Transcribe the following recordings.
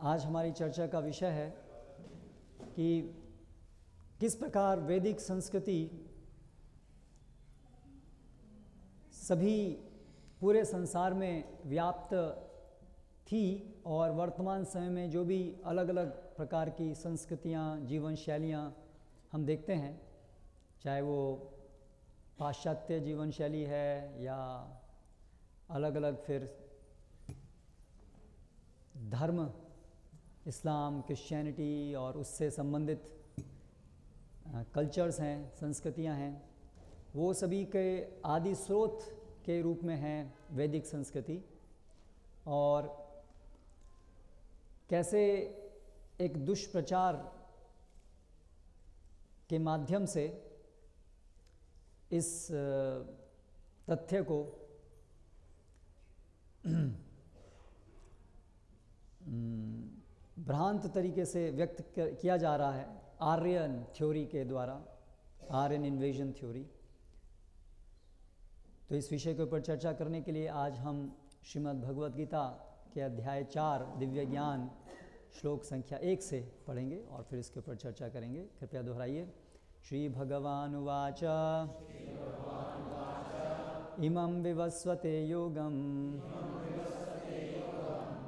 आज हमारी चर्चा का विषय है कि किस प्रकार वैदिक संस्कृति सभी पूरे संसार में व्याप्त थी और वर्तमान समय में जो भी अलग अलग प्रकार की संस्कृतियाँ, जीवन शैलियाँ हम देखते हैं, चाहे वो पाश्चात्य जीवन शैली है या अलग अलग फिर धर्म, इस्लाम, क्रिश्चियनिटी और उससे संबंधित कल्चर्स हैं, संस्कृतियां हैं, वो सभी के आदि स्रोत के रूप में हैं वैदिक संस्कृति। और कैसे एक दुष्प्रचार के माध्यम से इस तथ्य को भ्रांत तरीके से व्यक्त किया जा रहा है आर्यन थ्योरी के द्वारा, आर्यन इन्वेजन थ्योरी। तो इस विषय के ऊपर चर्चा करने के लिए आज हम श्रीमद् भगवद गीता के अध्याय 4 दिव्य ज्ञान श्लोक संख्या 1 से पढ़ेंगे और फिर इसके ऊपर चर्चा करेंगे। कृपया दोहराइए। श्री भगवान उवाच इमं विवस्वते योगं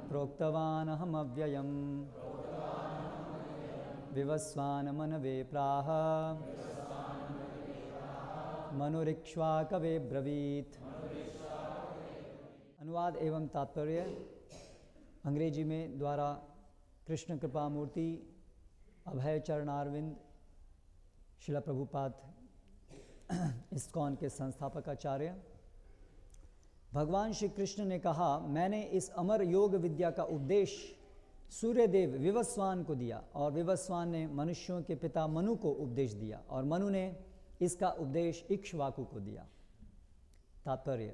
प्रोक्तवान् अहमव्ययम् विवस्वान् मनवे प्राह मनुरिक्ष्वाकवे ब्रवीत। अनुवाद एवं तात्पर्य अंग्रेजी में द्वारा कृष्ण कृपा मूर्ति अभय चरणारविंद शिला प्रभुपाद इस्कॉन के संस्थापक आचार्य। भगवान श्री कृष्ण ने कहा, मैंने इस अमर योग विद्या का उपदेश सूर्यदेव विवस्वान को दिया और विवस्वान ने मनुष्यों के पिता मनु को उपदेश दिया और मनु ने इसका उपदेश इक्ष्वाकु को दिया। तात्पर्य,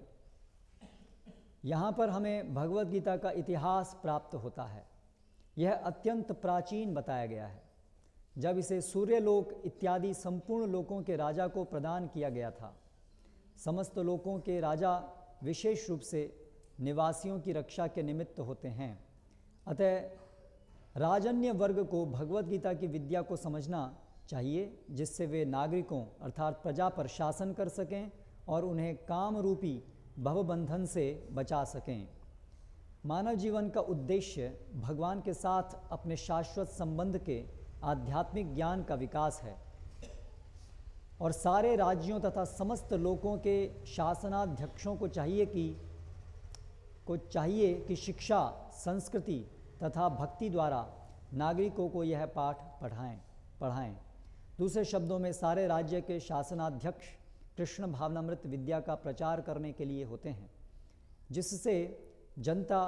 यहाँ पर हमें भगवद गीता का इतिहास प्राप्त होता है। यह अत्यंत प्राचीन बताया गया है, जब इसे सूर्यलोक इत्यादि संपूर्ण लोकों के राजा को प्रदान किया गया था। समस्त लोकों के राजा विशेष रूप से निवासियों की रक्षा के निमित्त होते हैं। अतः राजन्य वर्ग को भगवद गीता की विद्या को समझना चाहिए, जिससे वे नागरिकों अर्थात प्रजा पर शासन कर सकें और उन्हें काम रूपी भवबंधन से बचा सकें। मानव जीवन का उद्देश्य भगवान के साथ अपने शाश्वत संबंध के आध्यात्मिक ज्ञान का विकास है और सारे राज्यों तथा समस्त लोकों के शासनाध्यक्षों को चाहिए कि शिक्षा, संस्कृति तथा भक्ति द्वारा नागरिकों को यह पाठ पढ़ाएं। दूसरे शब्दों में सारे राज्य के शासनाध्यक्ष कृष्ण भावनामृत विद्या का प्रचार करने के लिए होते हैं, जिससे जनता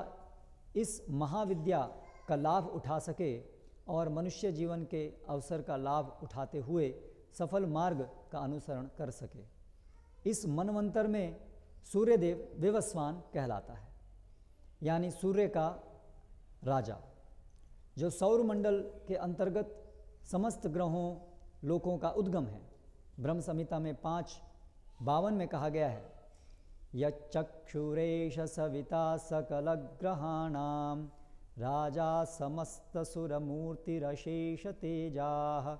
इस महाविद्या का लाभ उठा सके और मनुष्य जीवन के अवसर का लाभ उठाते हुए सफल मार्ग का अनुसरण कर सके। इस मनवंतर में सूर्यदेव विवस्वान कहलाता है, यानी सूर्य का राजा, जो सौरमंडल के अंतर्गत समस्त ग्रहों लोकों का उद्गम है। ब्रह्म संहिता में 5:52 में कहा गया है, यच्चक्षुरेश सविता सकल ग्रहाणाम राजा समस्त सुरमूर्तिरशेष तेजाः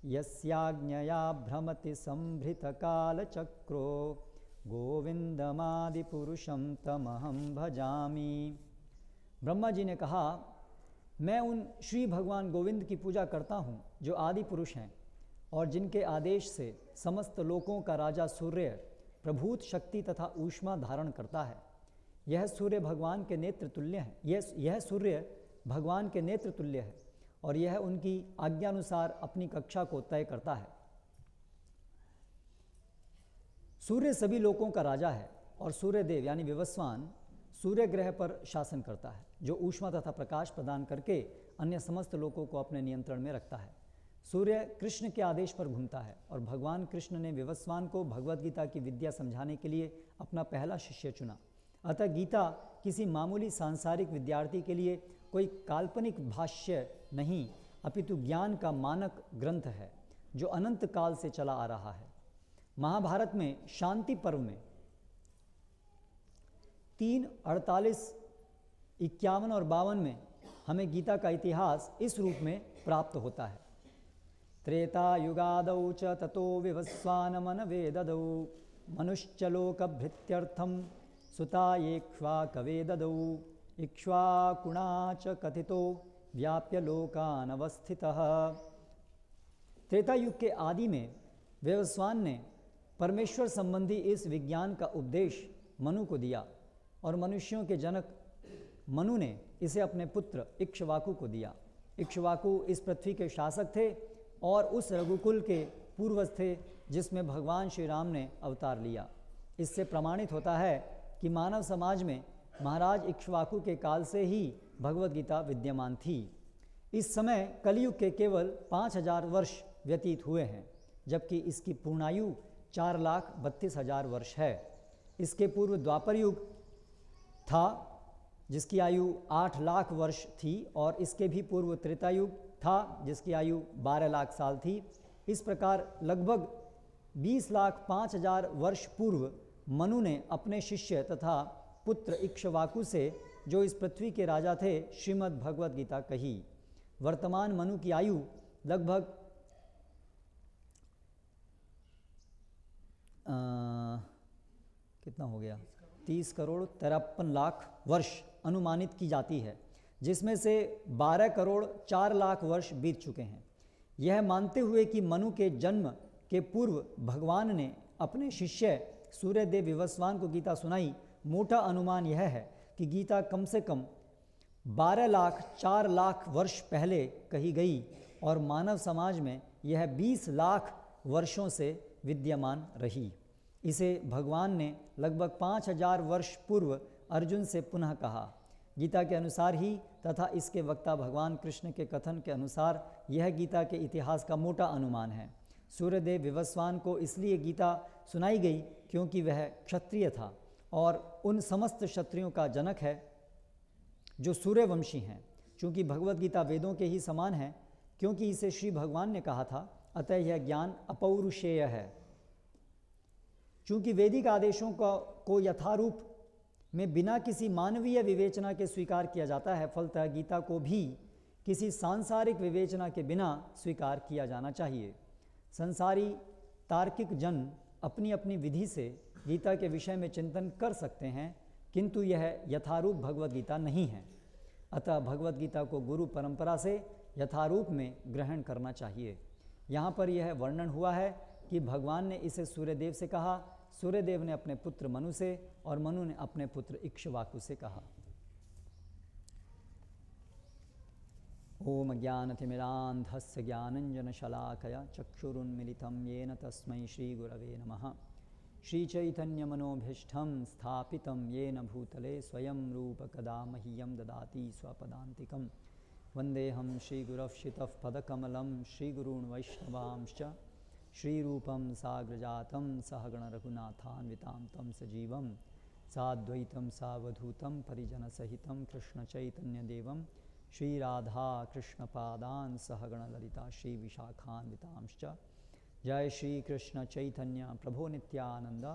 यस्याज्ञया भ्रमति संभृत काल चक्रो गोविंदमादि पुरुषम तमहम भजामि। ब्रह्मा जी ने कहा, मैं उन श्री भगवान गोविंद की पूजा करता हूँ जो आदि पुरुष हैं और जिनके आदेश से समस्त लोकों का राजा सूर्य प्रभूत शक्ति तथा ऊष्मा धारण करता है। यह सूर्य भगवान के नेत्र तुल्य है। यह सूर्य भगवान के नेत्र तुल्य है और यह उनकी आज्ञानुसार अपनी कक्षा को तय करता है। सूर्य सभी लोकों का राजा है और सूर्यदेव यानी विवस्वान सूर्य ग्रह पर शासन करता है, जो ऊष्मा तथा प्रकाश प्रदान करके अन्य समस्त लोकों को अपने नियंत्रण में रखता है। सूर्य कृष्ण के आदेश पर घूमता है और भगवान कृष्ण ने विवस्वान को भगवद गीता की विद्या समझाने के लिए अपना पहला शिष्य चुना। अतः गीता किसी मामूली सांसारिक विद्यार्थी के लिए कोई काल्पनिक भाष्य नहीं, अपितु ज्ञान का मानक ग्रंथ है जो अनंत काल से चला आ रहा है। महाभारत में शांति पर्व में 3, 48, 51 और 52 में हमें गीता का इतिहास इस रूप में प्राप्त होता है। त्रेता युगादौ च ततो विवस्वानमनवे ददौ मनुश्चलोकभृत्यर्थं सुतायेक्ष्वाकवे ददौ इक्ष्वाकुणा च कथितो व्याप्य लोकानवस्थितः। त्रेता युग के आदि में विवस्वान ने परमेश्वर संबंधी इस विज्ञान का उपदेश मनु को दिया और मनुष्यों के जनक मनु ने इसे अपने पुत्र इक्ष्वाकु को दिया। इक्ष्वाकु इस पृथ्वी के शासक थे और उस रघुकुल के पूर्वज थे जिसमें भगवान श्री राम ने अवतार लिया। इससे प्रमाणित होता है कि मानव समाज में महाराज इक्ष्वाकु के काल से ही भगवत गीता विद्यमान थी। इस समय कलयुग के केवल 5000 वर्ष व्यतीत हुए हैं, जबकि इसकी पूर्णायु 4,32,000 वर्ष है। इसके पूर्व द्वापर युग था जिसकी आयु 8 लाख वर्ष थी और इसके भी पूर्व त्रेता युग था जिसकी आयु 12 लाख साल थी। इस प्रकार लगभग 20,05,000 वर्ष पूर्व मनु ने अपने शिष्य तथा पुत्र इक्ष्वाकु से, जो इस पृथ्वी के राजा थे, श्रीमद् भगवत गीता कही। वर्तमान मनु की आयु लगभग कितना हो गया 30 करोड़ 53 लाख वर्ष अनुमानित की जाती है, जिसमें से 12 करोड़ 4 लाख वर्ष बीत चुके हैं। यह मानते हुए कि मनु के जन्म के पूर्व भगवान ने अपने शिष्य सूर्यदेव विवस्वान को गीता सुनाई, मोटा अनुमान यह है कि गीता कम से कम 12 लाख 4 लाख वर्ष पहले कही गई और मानव समाज में यह 20 लाख वर्षों से विद्यमान रही। इसे भगवान ने लगभग 5000 वर्ष पूर्व अर्जुन से पुनः कहा। गीता के अनुसार ही तथा इसके वक्ता भगवान कृष्ण के कथन के अनुसार यह गीता के इतिहास का मोटा अनुमान है। सूर्यदेव विवस्वान को इसलिए गीता सुनाई गई क्योंकि वह क्षत्रिय था और उन समस्त क्षत्रियों का जनक है जो सूर्यवंशी हैं। चूँकि भगवत गीता वेदों के ही समान है, क्योंकि इसे श्री भगवान ने कहा था, अतः यह ज्ञान अपौरुषेय है। चूँकि वैदिक आदेशों को यथारूप में बिना किसी मानवीय विवेचना के स्वीकार किया जाता है, फलतः गीता को भी किसी सांसारिक विवेचना के बिना स्वीकार किया जाना चाहिए। संसारी तार्किक जन अपनी अपनी विधि से गीता के विषय में चिंतन कर सकते हैं, किंतु यह यथारूप भगवत गीता नहीं है। अतः भगवत गीता को गुरु परंपरा से यथारूप में ग्रहण करना चाहिए। यहाँ पर यह वर्णन हुआ है कि भगवान ने इसे सूर्यदेव से कहा, सूर्यदेव ने अपने पुत्र मनु से और मनु ने अपने पुत्र इक्ष्वाकु से कहा। ओम ज्ञानतिमिरान्धस्य ज्ञानञ्जनशलाकया चक्षुरुन्मिलितं येन तस्मै श्रीगुरवे नमः। श्रीचैतन्यमनोभीष्टं स्थापितं येन भूतले स्वयं रूप कदा मह्यं ददाति स्वपदान्तिकं। वन्देऽहं श्रीगुरः शितः पदकमलं श्रीगुरून् वैष्णवांश्च श्रीरूपं साग्रजातं सहगण रघुनाथान्वितां तं सजीवं साद्वैतं सावधूतं परिजनसहितं कृष्णचैतन्यदेवं श्रीराधा कृष्णपादान् सहगण ललिता श्रीविशाखान्वितांश्च। जय श्री कृष्ण चैतन्य प्रभो नित्यानंद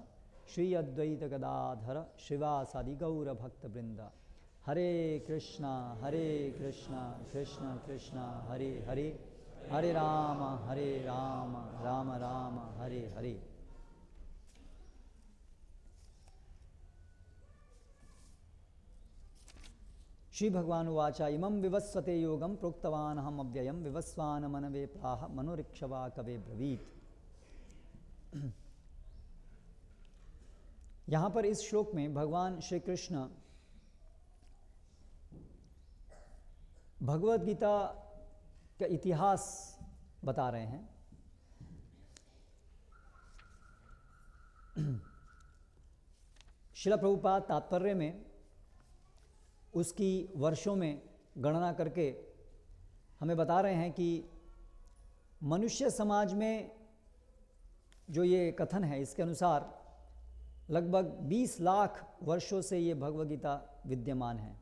श्री अद्वैत गदाधर श्रीवासादि गौर भक्तवृंद। हरे कृष्णा कृष्ण कृष्ण हरे हरे, हरे राम राम राम हरे हरे। श्री भगवान उवाच इमं विवस्वते योगं प्रोक्तवान हम अव्ययम विवस्वान मनवे प्राह मनुरिक्ष्वा कवे ब्रवीत। यहाँ पर इस श्लोक में भगवान श्री कृष्ण भगवत गीता का इतिहास बता रहे हैं। श्रील प्रभुपाद तात्पर्य में उसकी वर्षों में गणना करके हमें बता रहे हैं कि मनुष्य समाज में जो ये कथन है, इसके अनुसार लगभग 20 लाख वर्षों से ये भगवद गीता विद्यमान है।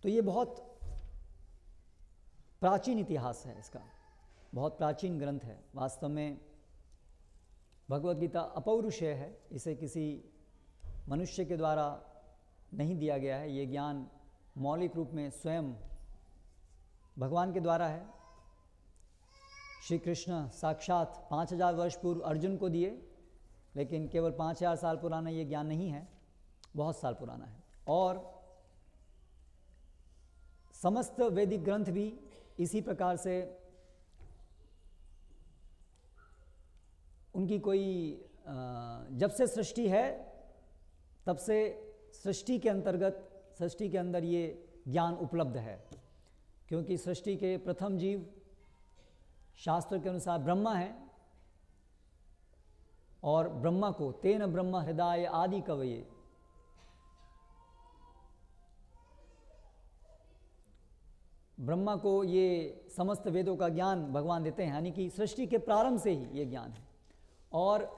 तो ये बहुत प्राचीन इतिहास है, इसका बहुत प्राचीन ग्रंथ है। वास्तव में भगवद गीता अपौरुषेय है, इसे किसी मनुष्य के द्वारा नहीं दिया गया है। ये ज्ञान मौलिक रूप में स्वयं भगवान के द्वारा है। श्री कृष्ण साक्षात 5000 वर्ष पूर्व अर्जुन को दिए, लेकिन केवल 5000 साल पुराना ये ज्ञान नहीं है, बहुत साल पुराना है। और समस्त वैदिक ग्रंथ भी इसी प्रकार से उनकी कोई जब से सृष्टि है तब से सृष्टि के अंतर्गत, सृष्टि के अंदर ये ज्ञान उपलब्ध है। क्योंकि सृष्टि के प्रथम जीव शास्त्र के अनुसार ब्रह्मा है, और ब्रह्मा को तेन ब्रह्म हृदय आदि कवये, ब्रह्मा को ये समस्त वेदों का ज्ञान भगवान देते हैं, यानी कि सृष्टि के प्रारंभ से ही ये ज्ञान है। और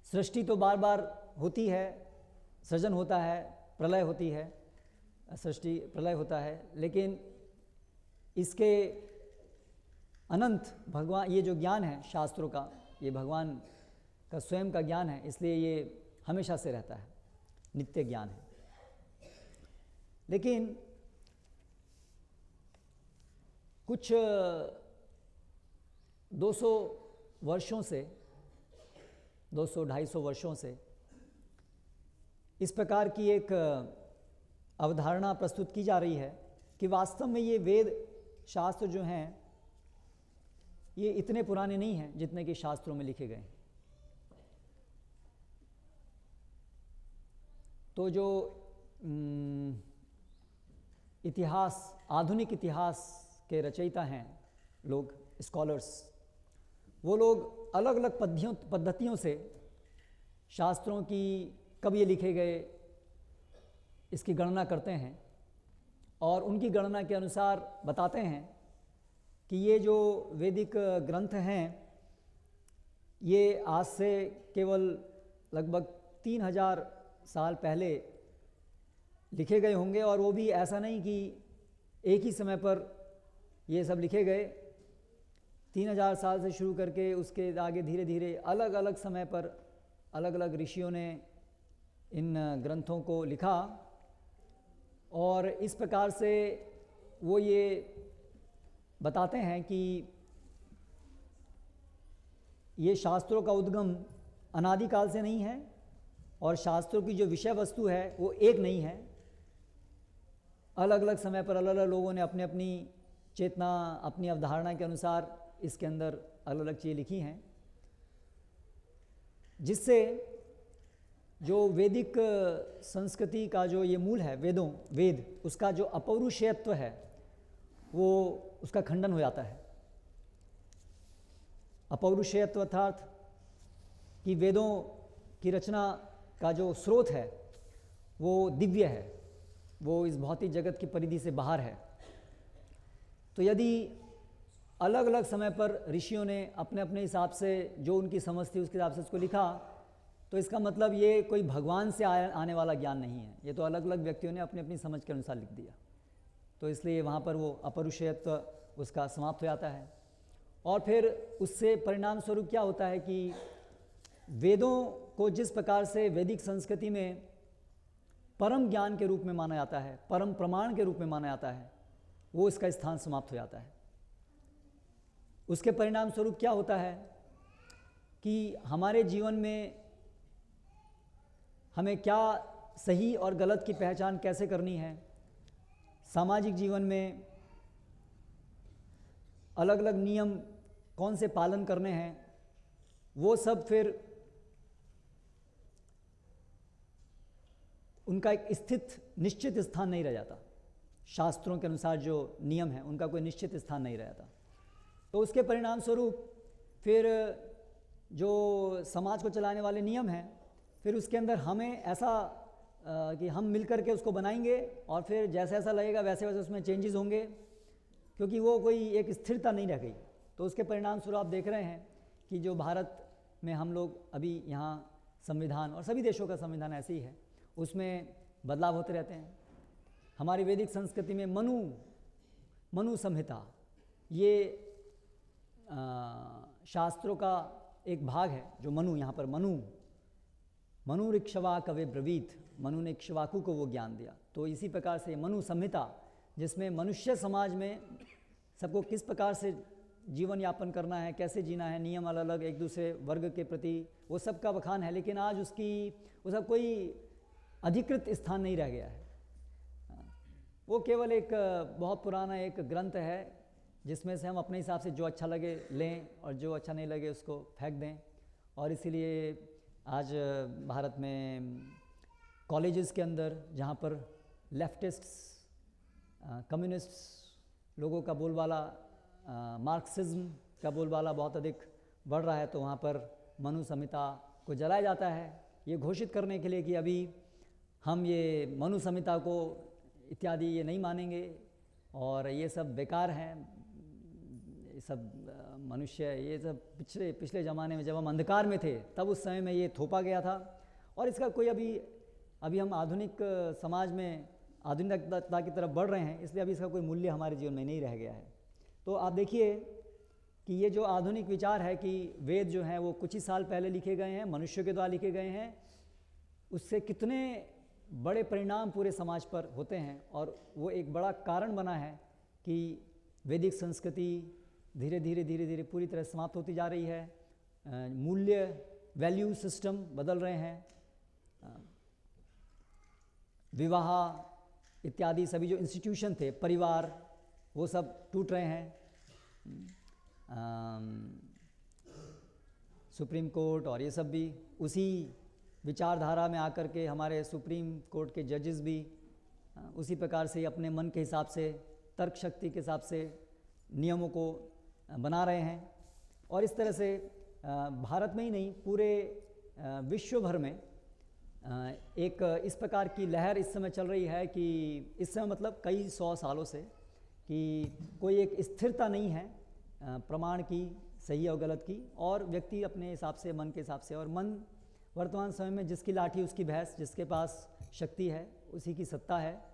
सृष्टि तो बार बार होती है, सृजन होता है, प्रलय होती है, सृष्टि प्रलय होता है, लेकिन इसके अनंत भगवान, ये जो ज्ञान है शास्त्रों का, ये भगवान का स्वयं का ज्ञान है, इसलिए ये हमेशा से रहता है, नित्य ज्ञान है। लेकिन कुछ 200 वर्षों से, 200-250 वर्षों से इस प्रकार की एक अवधारणा प्रस्तुत की जा रही है कि वास्तव में ये वेद शास्त्र जो हैं ये इतने पुराने नहीं हैं जितने कि शास्त्रों में लिखे गए हैं। तो जो इतिहास, आधुनिक इतिहास के रचयिता हैं लोग, स्कॉलर्स, वो लोग अलग अलग पद्धतियों से शास्त्रों की कब ये लिखे गए इसकी गणना करते हैं, और उनकी गणना के अनुसार बताते हैं कि ये जो वैदिक ग्रंथ हैं ये आज से केवल लगभग 3000 साल पहले लिखे गए होंगे। और वो भी ऐसा नहीं कि एक ही समय पर ये सब लिखे गए, 3000 साल से शुरू करके उसके आगे धीरे धीरे अलग अलग समय पर अलग अलग ऋषियों ने इन ग्रंथों को लिखा। और इस प्रकार से वो ये बताते हैं कि ये शास्त्रों का उद्गम अनादिकाल से नहीं है, और शास्त्रों की जो विषय वस्तु है वो एक नहीं है। अलग अलग समय पर अलग अलग लोगों ने अपने अपनी चेतना, अपनी अवधारणा के अनुसार इसके अंदर अलग अलग चीज़ें लिखी हैं, जिससे जो वैदिक संस्कृति का जो ये मूल है, वेद, उसका जो अपौरुषेयत्व है वो उसका खंडन हो जाता है। अपौरुषेयत्व अर्थात कि वेदों की रचना का जो स्रोत है वो दिव्य है, वो इस भौतिक जगत की परिधि से बाहर है। तो यदि अलग अलग समय पर ऋषियों ने अपने अपने हिसाब से जो उनकी समझ थी उसके हिसाब से उसको लिखा, तो इसका मतलब ये कोई भगवान से आने वाला ज्ञान नहीं है, ये तो अलग अलग व्यक्तियों ने अपनी अपनी समझ के अनुसार लिख दिया। तो इसलिए वहाँ पर वो अपौरुषेयत्व उसका समाप्त हो जाता है। और फिर उससे परिणाम स्वरूप क्या होता है कि वेदों को जिस प्रकार से वैदिक संस्कृति में परम ज्ञान के रूप में माना जाता है, परम प्रमाण के रूप में माना जाता है, वो इसका स्थान समाप्त हो जाता है। उसके परिणाम स्वरूप क्या होता है कि हमारे जीवन में हमें क्या सही और गलत की पहचान कैसे करनी है, सामाजिक जीवन में अलग अलग नियम कौन से पालन करने हैं, वो सब फिर उनका एक स्थित निश्चित स्थान नहीं रह जाता। शास्त्रों के अनुसार जो नियम है उनका कोई निश्चित स्थान नहीं रह जाता। तो उसके परिणाम स्वरूप फिर जो समाज को चलाने वाले नियम हैं, फिर उसके अंदर हमें ऐसा कि हम मिलकर के उसको बनाएंगे और फिर जैसा ऐसा लगेगा वैसे वैसे उसमें चेंजेस होंगे, क्योंकि वो कोई एक स्थिरता नहीं रह गई। तो उसके परिणाम स्वरूप आप देख रहे हैं कि जो भारत में हम लोग अभी यहाँ संविधान, और सभी देशों का संविधान ऐसे ही है, उसमें बदलाव होते रहते हैं। हमारी वैदिक संस्कृति में मनु संहिता ये शास्त्रों का एक भाग है। जो मनु, यहाँ पर मनु मनु ऋक्षवा कवे ब्रवीत, मनु ने इक्ष्वाकु को वो ज्ञान दिया। तो इसी प्रकार से मनु संहिता, जिसमें मनुष्य समाज में सबको किस प्रकार से जीवन यापन करना है, कैसे जीना है, नियम अलग अलग एक दूसरे वर्ग के प्रति, वो सब का बखान है। लेकिन आज उसका कोई अधिकृत स्थान नहीं रह गया है। वो केवल एक बहुत पुराना एक ग्रंथ है जिसमें से हम अपने हिसाब से जो अच्छा लगे लें और जो अच्छा नहीं लगे उसको फेंक दें। और इसीलिए आज भारत में कॉलेजेस के अंदर जहाँ पर लेफ्टिस्ट्स, कम्युनिस्ट्स लोगों का बोलबाला, मार्क्सिज्म का बोलबाला बहुत अधिक बढ़ रहा है, तो वहाँ पर मनु संहिता को जलाया जाता है ये घोषित करने के लिए कि अभी हम ये मनु संहिता को इत्यादि ये नहीं मानेंगे और ये सब बेकार हैं, ये सब मनुष्य, ये सब पिछले ज़माने में जब हम अंधकार में थे तब उस समय में ये थोपा गया था। और इसका कोई अभी हम आधुनिक समाज में आधुनिकता की तरफ बढ़ रहे हैं, इसलिए अभी इसका कोई मूल्य हमारे जीवन में नहीं रह गया है। तो आप देखिए कि ये जो आधुनिक विचार है कि वेद जो हैं वो कुछ ही साल पहले लिखे गए हैं, मनुष्यों के द्वारा लिखे गए हैं, उससे कितने बड़े परिणाम पूरे समाज पर होते हैं। और वो एक बड़ा कारण बना है कि वैदिक संस्कृति धीरे धीरे पूरी तरह समाप्त होती जा रही है। मूल्य, वैल्यू सिस्टम बदल रहे हैं, विवाह इत्यादि सभी जो इंस्टीट्यूशन थे, परिवार, वो सब टूट रहे हैं। सुप्रीम कोर्ट और ये सब भी उसी विचारधारा में आकर के हमारे सुप्रीम कोर्ट के जजेस भी उसी प्रकार से अपने मन के हिसाब से, तर्क शक्ति के हिसाब से नियमों को बना रहे हैं। और इस तरह से भारत में ही नहीं पूरे विश्व भर में एक इस प्रकार की लहर इस समय चल रही है कि इस समय मतलब कई 100 सालों से कि कोई एक स्थिरता नहीं है प्रमाण की, सही और गलत की, और व्यक्ति अपने हिसाब से, मन के हिसाब से, और मन वर्तमान समय में जिसकी लाठी उसकी भैंस, जिसके पास शक्ति है उसी की सत्ता है,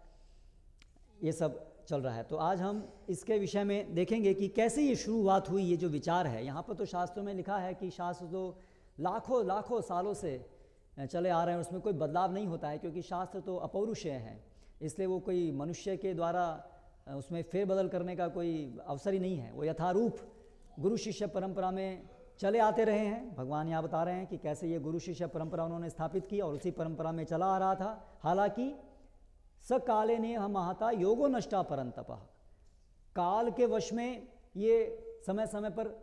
ये सब चल रहा है। तो आज हम इसके विषय में देखेंगे कि कैसे ये शुरुआत हुई, ये जो विचार है। यहाँ पर तो शास्त्रों में लिखा है कि शास्त्र तो लाखों सालों से चले आ रहे हैं, उसमें कोई बदलाव नहीं होता है, क्योंकि शास्त्र तो अपौरुषेय हैं, इसलिए वो कोई मनुष्य के द्वारा उसमें फेरबदल करने का कोई अवसर ही नहीं है। वो यथारूप गुरु शिष्य परंपरा में चले आते रहे हैं। भगवान यहाँ बता रहे हैं कि कैसे ये गुरु शिष्य परंपरा उन्होंने स्थापित की और उसी परंपरा में चला आ रहा था। हालांकि सकाले ने हम महता योगो नष्टा परंतप, काल के वश में ये समय समय पर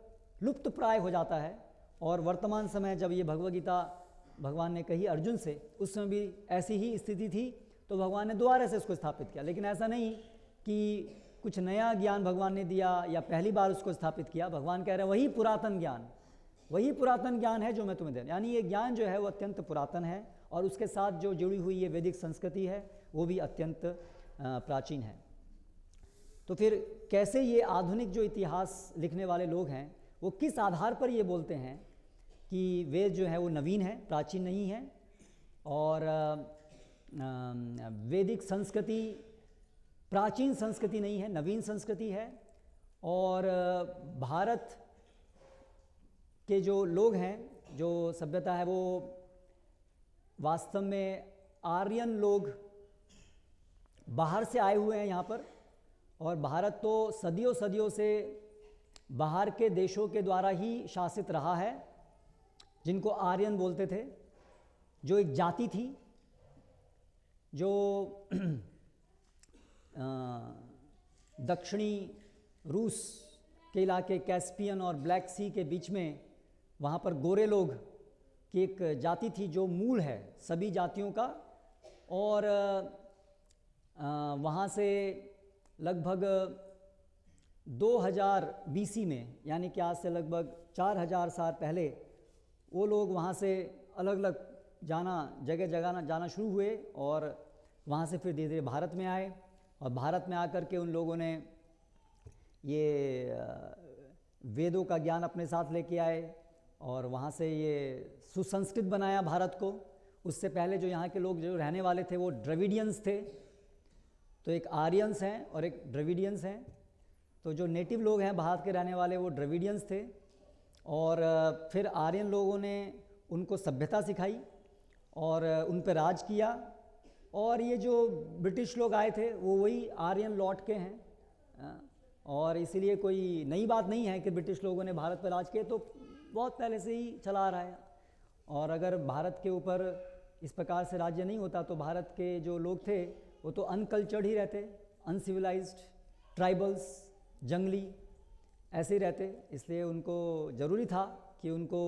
लुप्त प्राय हो जाता है। और वर्तमान समय जब ये भगवद गीता भगवान ने कही अर्जुन से, उस समय भी ऐसी ही स्थिति थी, तो भगवान ने दोबारा से उसको स्थापित किया। लेकिन ऐसा नहीं कि कुछ नया ज्ञान भगवान ने दिया या पहली बार उसको स्थापित किया। भगवान कह रहे हैं वही पुरातन ज्ञान है जो मैं तुम्हें दे रहा हूं। यानी ये ज्ञान जो है वो अत्यंत पुरातन है, और उसके साथ जो जुड़ी हुई ये वैदिक संस्कृति है वो भी अत्यंत प्राचीन है। तो फिर कैसे ये आधुनिक जो इतिहास लिखने वाले लोग हैं वो किस आधार पर ये बोलते हैं कि वेद जो है वो नवीन है, प्राचीन नहीं है, और वैदिक संस्कृति प्राचीन संस्कृति नहीं है, नवीन संस्कृति है। और भारत के जो लोग हैं, जो सभ्यता है, वो वास्तव में आर्यन लोग बाहर से आए हुए हैं यहाँ पर। और भारत तो सदियों से बाहर के देशों के द्वारा ही शासित रहा है, जिनको आर्यन बोलते थे, जो एक जाति थी जो दक्षिणी रूस के इलाके, कैस्पियन और ब्लैक सी के बीच में, वहाँ पर गोरे लोग की एक जाति थी जो मूल है सभी जातियों का। और वहाँ से लगभग 2000 BC में, यानी कि आज से लगभग 4000 साल पहले, वो लोग वहाँ से अलग अलग जाना शुरू हुए, और वहाँ से फिर धीरे धीरे भारत में आए। और भारत में आकर के उन लोगों ने ये वेदों का ज्ञान अपने साथ लेके आए, और वहाँ से ये सुसंस्कृत बनाया भारत को। उससे पहले जो यहाँ के लोग जो रहने वाले थे वो द्रविडियंस थे। तो एक आर्यंस हैं और एक द्रविडियंस हैं। तो जो नेटिव लोग हैं भारत के रहने वाले वो द्रविडियंस थे, और फिर आर्यन लोगों ने उनको सभ्यता सिखाई, और उन पर राज किया। और ये जो ब्रिटिश लोग आए थे वो वही आर्यन लॉट के हैं, और इसीलिए कोई नई बात नहीं है कि ब्रिटिश लोगों ने भारत पर राज किया, तो बहुत पहले से ही चला आ रहा है। और अगर भारत के ऊपर इस प्रकार से राज्य नहीं होता तो भारत के जो लोग थे वो तो अनकल्चर्ड ही रहते, अनसिविलाइज्ड, ट्राइबल्स, जंगली ऐसे ही रहते। इसलिए उनको ज़रूरी था कि उनको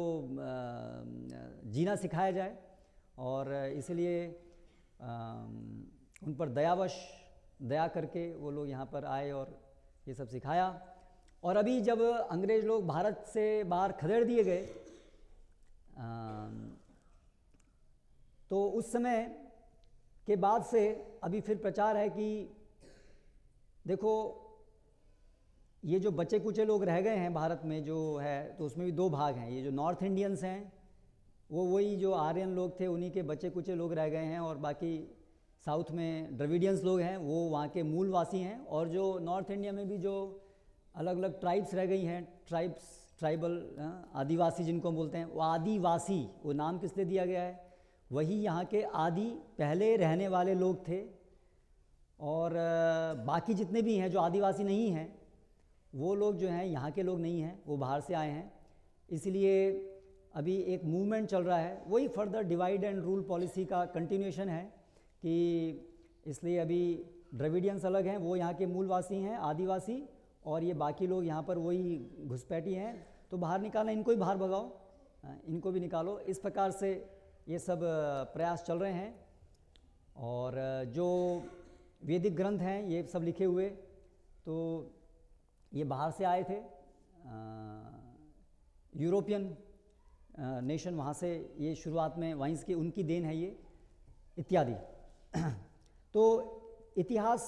जीना सिखाया जाए, और इसलिए उन पर दया करके वो लोग यहाँ पर आए और ये सब सिखाया। और अभी जब अंग्रेज़ लोग भारत से बाहर खदेड़ दिए गए तो उस समय के बाद से अभी फिर प्रचार है कि देखो ये जो बचे कुचे लोग रह गए हैं भारत में जो है, तो उसमें भी दो भाग हैं। ये जो नॉर्थ इंडियंस हैं वो वही जो आर्यन लोग थे उन्हीं के बचे कुचे लोग रह गए हैं, और बाकी साउथ में द्रविडियंस लोग हैं वो वहाँ के मूलवासी हैं। और जो नॉर्थ इंडिया में भी जो अलग अलग ट्राइब्स रह गई हैं, ट्राइबल आदिवासी जिनको बोलते हैं, वो आदिवासी, वो नाम किस लिए दिया गया है, वही यहाँ के आदि पहले रहने वाले लोग थे। और बाकी जितने भी हैं जो आदिवासी नहीं हैं वो लोग जो हैं यहाँ के लोग नहीं हैं, वो बाहर से आए हैं। इसलिए अभी एक मूवमेंट चल रहा है, वही further divide and rule policy का कंटिन्यूएशन है कि इसलिए अभी द्रविडियंस अलग हैं, वो यहाँ के मूलवासी हैं आदिवासी, और ये बाकी लोग यहाँ पर वही घुसपैठी हैं, तो बाहर निकालना, इनको ही बाहर भगाओ, इनको भी निकालो। इस प्रकार से ये सब प्रयास चल रहे हैं। और जो वैदिक ग्रंथ हैं ये सब लिखे हुए तो ये बाहर से आए थे, यूरोपियन नेशन, वहाँ से ये शुरुआत में वहीं की उनकी देन है ये इत्यादि। तो इतिहास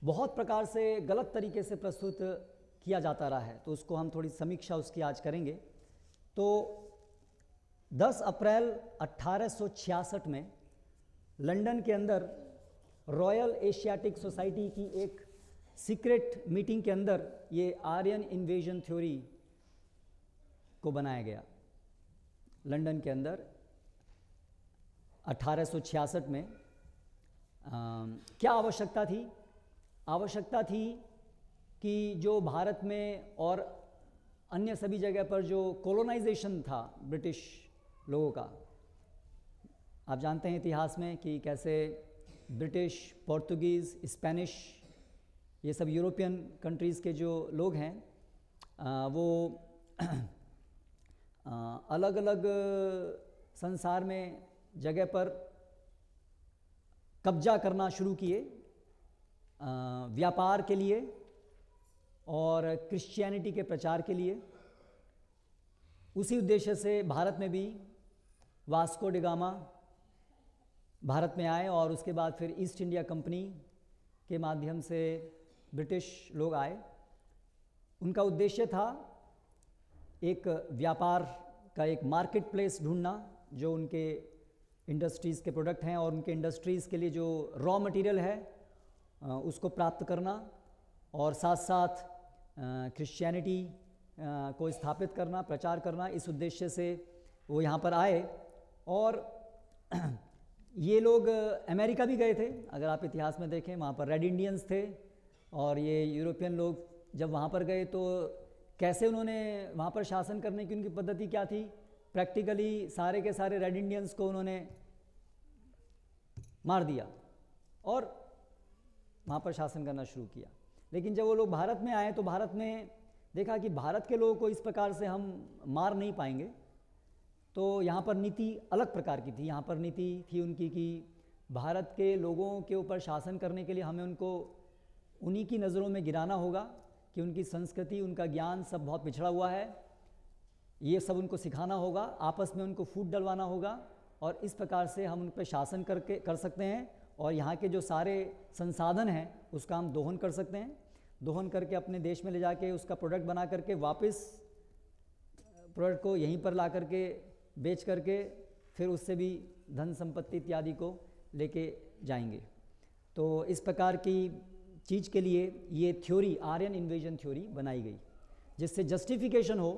बहुत प्रकार से गलत तरीके से प्रस्तुत किया जाता रहा है, तो उसको हम थोड़ी समीक्षा उसकी आज करेंगे। तो 10 अप्रैल 1866 में लंदन के अंदर रॉयल एशियाटिक सोसाइटी की एक सीक्रेट मीटिंग के अंदर ये आर्यन इन्वेजन थ्योरी को बनाया गया। लंदन के अंदर 1866 में क्या आवश्यकता थी? आवश्यकता थी कि जो भारत में और अन्य सभी जगह पर जो कोलोनाइजेशन था ब्रिटिश लोगों का, आप जानते हैं इतिहास में कि कैसे ब्रिटिश, पोर्तुगीज़, स्पेनिश, ये सब यूरोपियन कंट्रीज़ के जो लोग हैं वो अलग अलग संसार में जगह पर कब्जा करना शुरू किए व्यापार के लिए और क्रिश्चियनिटी के प्रचार के लिए। उसी उद्देश्य से भारत में भी वास्को डी गामा भारत में आए, और उसके बाद फिर ईस्ट इंडिया कंपनी के माध्यम से ब्रिटिश लोग आए। उनका उद्देश्य था एक व्यापार का एक मार्केट प्लेस ढूंढना जो उनके इंडस्ट्रीज़ के प्रोडक्ट हैं और उनके इंडस्ट्रीज़ के लिए जो रॉ मटेरियल है उसको प्राप्त करना, और साथ साथ क्रिश्चियनिटी को स्थापित करना, प्रचार करना। इस उद्देश्य से वो यहाँ पर आए। और ये लोग अमेरिका भी गए थे, अगर आप इतिहास में देखें वहाँ पर रेड इंडियंस थे, और ये यूरोपियन लोग जब वहाँ पर गए तो कैसे उन्होंने वहाँ पर शासन करने की उनकी पद्धति क्या थी, प्रैक्टिकली सारे के सारे रेड इंडियंस को उन्होंने मार दिया और वहाँ पर शासन करना शुरू किया। लेकिन जब वो लोग भारत में आए तो भारत में देखा कि भारत के लोगों को इस प्रकार से हम मार नहीं पाएंगे, तो यहाँ पर नीति अलग प्रकार की थी। यहाँ पर नीति थी उनकी कि भारत के लोगों के ऊपर शासन करने के लिए हमें उनको उन्हीं की नज़रों में गिराना होगा कि उनकी संस्कृति, उनका ज्ञान सब बहुत पिछड़ा हुआ है, ये सब उनको सिखाना होगा, आपस में उनको फूट डलवाना होगा, और इस प्रकार से हम उन पर शासन कर सकते हैं, और यहाँ के जो सारे संसाधन हैं उसका हम दोहन कर सकते हैं, दोहन करके अपने देश में ले जाके उसका प्रोडक्ट बना करके वापस प्रोडक्ट को यहीं पर ला करके बेच करके फिर उससे भी धन संपत्ति इत्यादि को लेके जाएंगे। तो इस प्रकार की चीज़ के लिए ये थ्योरी, आर्यन इन्वेजन थ्योरी बनाई गई, जिससे जस्टिफिकेशन हो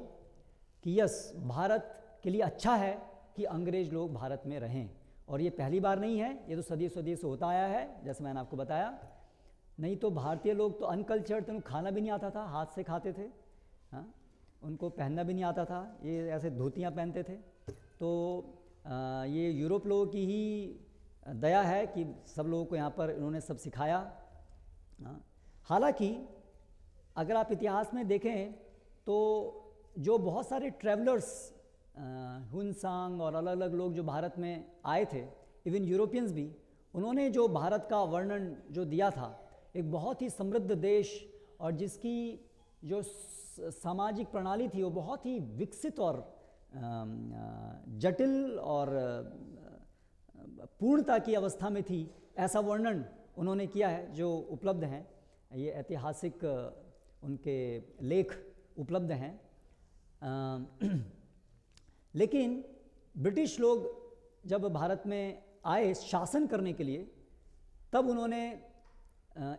कि यस, भारत के लिए अच्छा है कि अंग्रेज़ लोग भारत में रहें और ये पहली बार नहीं है, ये तो सदियों सदियों से होता आया है, जैसे मैंने आपको बताया। नहीं तो भारतीय लोग तो अनकल्चर्ड थे, उनको खाना भी नहीं आता था, हाथ से खाते थे, हाँ, उनको पहनना भी नहीं आता था, ये ऐसे धोतियाँ पहनते थे। तो ये यूरोप लोगों की ही दया है कि सब लोगों को यहाँ पर इन्होंने सब सिखाया। हालांकि अगर आप इतिहास में देखें तो जो बहुत सारे ट्रैवलर्स हुनसांग और अलग अलग लोग जो भारत में आए थे, इवन यूरोपियंस भी, उन्होंने जो भारत का वर्णन जो दिया था, एक बहुत ही समृद्ध देश और जिसकी जो सामाजिक प्रणाली थी वो बहुत ही विकसित और जटिल और पूर्णता की अवस्था में थी, ऐसा वर्णन उन्होंने किया है जो उपलब्ध हैं। ये ऐतिहासिक उनके लेख उपलब्ध हैं। लेकिन ब्रिटिश लोग जब भारत में आए शासन करने के लिए, तब उन्होंने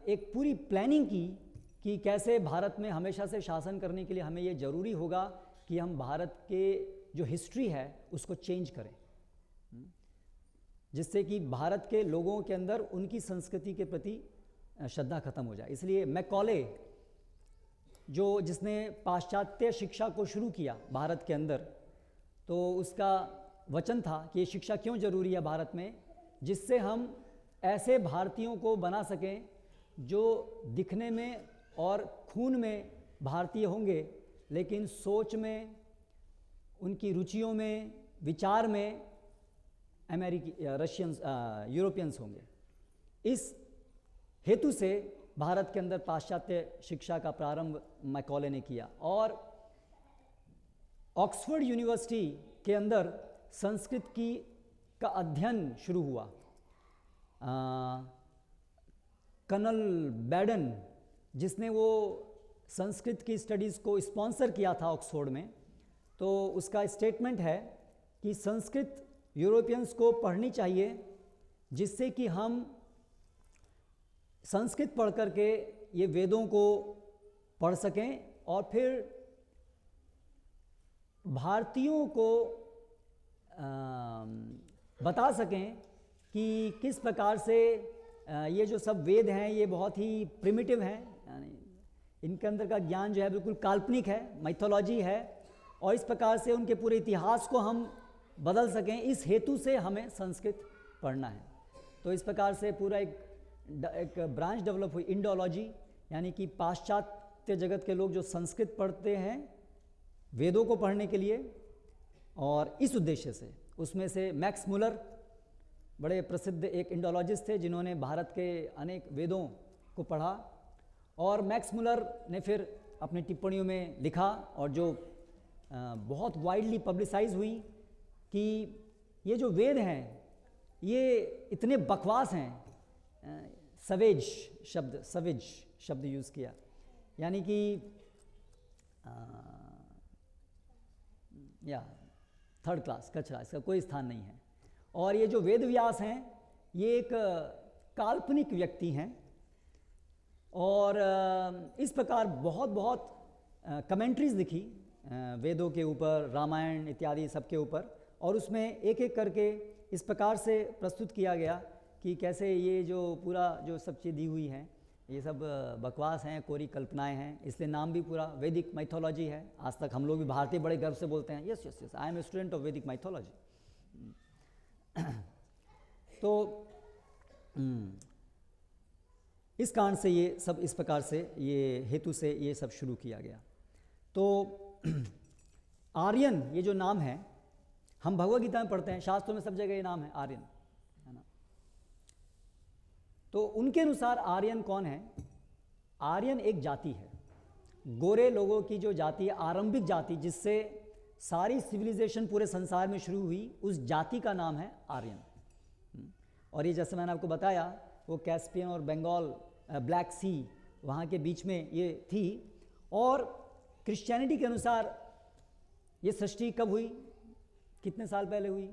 एक पूरी प्लानिंग की कि कैसे भारत में हमेशा से शासन करने के लिए हमें ये ज़रूरी होगा कि हम भारत के जो हिस्ट्री है उसको चेंज करें, जिससे कि भारत के लोगों के अंदर उनकी संस्कृति के प्रति श्रद्धा खत्म हो जाए। इसलिए मैकॉले जिसने पाश्चात्य शिक्षा को शुरू किया भारत के अंदर, तो उसका वचन था कि ये शिक्षा क्यों ज़रूरी है भारत में, जिससे हम ऐसे भारतीयों को बना सकें जो दिखने में और खून में भारतीय होंगे, लेकिन सोच में, उनकी रुचियों में, विचार में अमेरिकी, रशियंस, यूरोपियंस होंगे। इस हेतु से भारत के अंदर पाश्चात्य शिक्षा का प्रारंभ मैकॉले ने किया और ऑक्सफोर्ड यूनिवर्सिटी के अंदर संस्कृत का अध्ययन शुरू हुआ। कर्नल बैडन, जिसने वो संस्कृत की स्टडीज़ को स्पॉन्सर किया था ऑक्सफोर्ड में, तो उसका स्टेटमेंट है कि संस्कृत यूरोपियंस को पढ़नी चाहिए, जिससे कि हम संस्कृत पढ़ करके ये वेदों को पढ़ सकें और फिर भारतीयों को बता सकें कि किस प्रकार से ये जो सब वेद हैं ये बहुत ही प्रिमिटिव हैं, यानी इनके अंदर का ज्ञान जो है बिल्कुल काल्पनिक है, माइथोलॉजी है, और इस प्रकार से उनके पूरे इतिहास को हम बदल सकें, इस हेतु से हमें संस्कृत पढ़ना है। तो इस प्रकार से पूरा एक ब्रांच डेवलप हुई, इंडोलॉजी, यानी कि पाश्चात्य जगत के लोग जो संस्कृत पढ़ते हैं वेदों को पढ़ने के लिए, और इस उद्देश्य से उसमें से मैक्स मुलर बड़े प्रसिद्ध एक इंडोलॉजिस्ट थे जिन्होंने भारत के अनेक वेदों को पढ़ा, और मैक्स मुलर ने फिर अपनी टिप्पणियों में लिखा और जो बहुत वाइडली पब्लिसाइज हुई कि ये जो वेद हैं ये इतने बकवास हैं। सवेज शब्द यूज़ किया, यानी कि या थर्ड क्लास कचरा, इसका कोई स्थान नहीं है। और ये जो वेद व्यास हैं ये एक काल्पनिक व्यक्ति हैं, और इस प्रकार बहुत कमेंट्रीज लिखी वेदों के ऊपर, रामायण इत्यादि सब के ऊपर, और उसमें एक एक करके इस प्रकार से प्रस्तुत किया गया कि कैसे ये जो पूरा जो सब चीज़ दी हुई हैं ये सब बकवास हैं, कोरी कल्पनाएं हैं। इसलिए नाम भी पूरा वैदिक माइथोलॉजी है। आज तक हम लोग भी भारतीय बड़े गर्व से बोलते हैं yes yes yes I am a student of Vedic mythology. तो इस कारण से ये सब इस प्रकार से ये हेतु से ये सब शुरू किया गया। तो आर्यन ये जो नाम है, हम भगवद गीता में पढ़ते हैं, शास्त्रों में सब जगह ये नाम है आर्यन, है ना। तो उनके अनुसार आर्यन कौन है? आर्यन एक जाति है, गोरे लोगों की जो जाति है, आरंभिक जाति जिससे सारी सिविलाइजेशन पूरे संसार में शुरू हुई, उस जाति का नाम है आर्यन। और ये जैसे मैंने आपको बताया वो कैस्पियन और बंगाल ब्लैक सी वहाँ के बीच में ये थी। और क्रिश्चियनिटी के अनुसार ये सृष्टि कब हुई, कितने साल पहले हुई?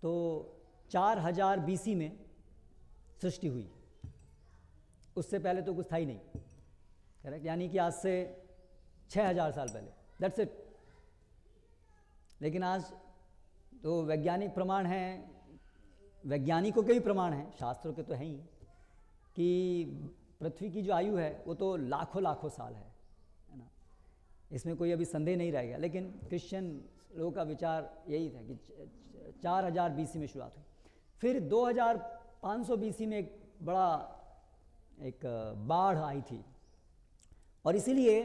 तो 4000 BC में सृष्टि हुई, उससे पहले तो कुछ था ही नहीं, करेक्ट, यानी कि आज से 6000 साल पहले, दैट्स इट। लेकिन आज तो वैज्ञानिक प्रमाण हैं, वैज्ञानिकों के भी प्रमाण हैं, शास्त्रों के तो हैं ही, कि पृथ्वी की जो आयु है वो तो लाखों लाखों साल है ना, इसमें कोई अभी संदेह नहीं रह गया। लेकिन क्रिश्चियन लोगों का विचार यही था कि 4000 बीसी में शुरुआत हुई, फिर 2500 बीसी में एक बाढ़ आई थी, और इसीलिए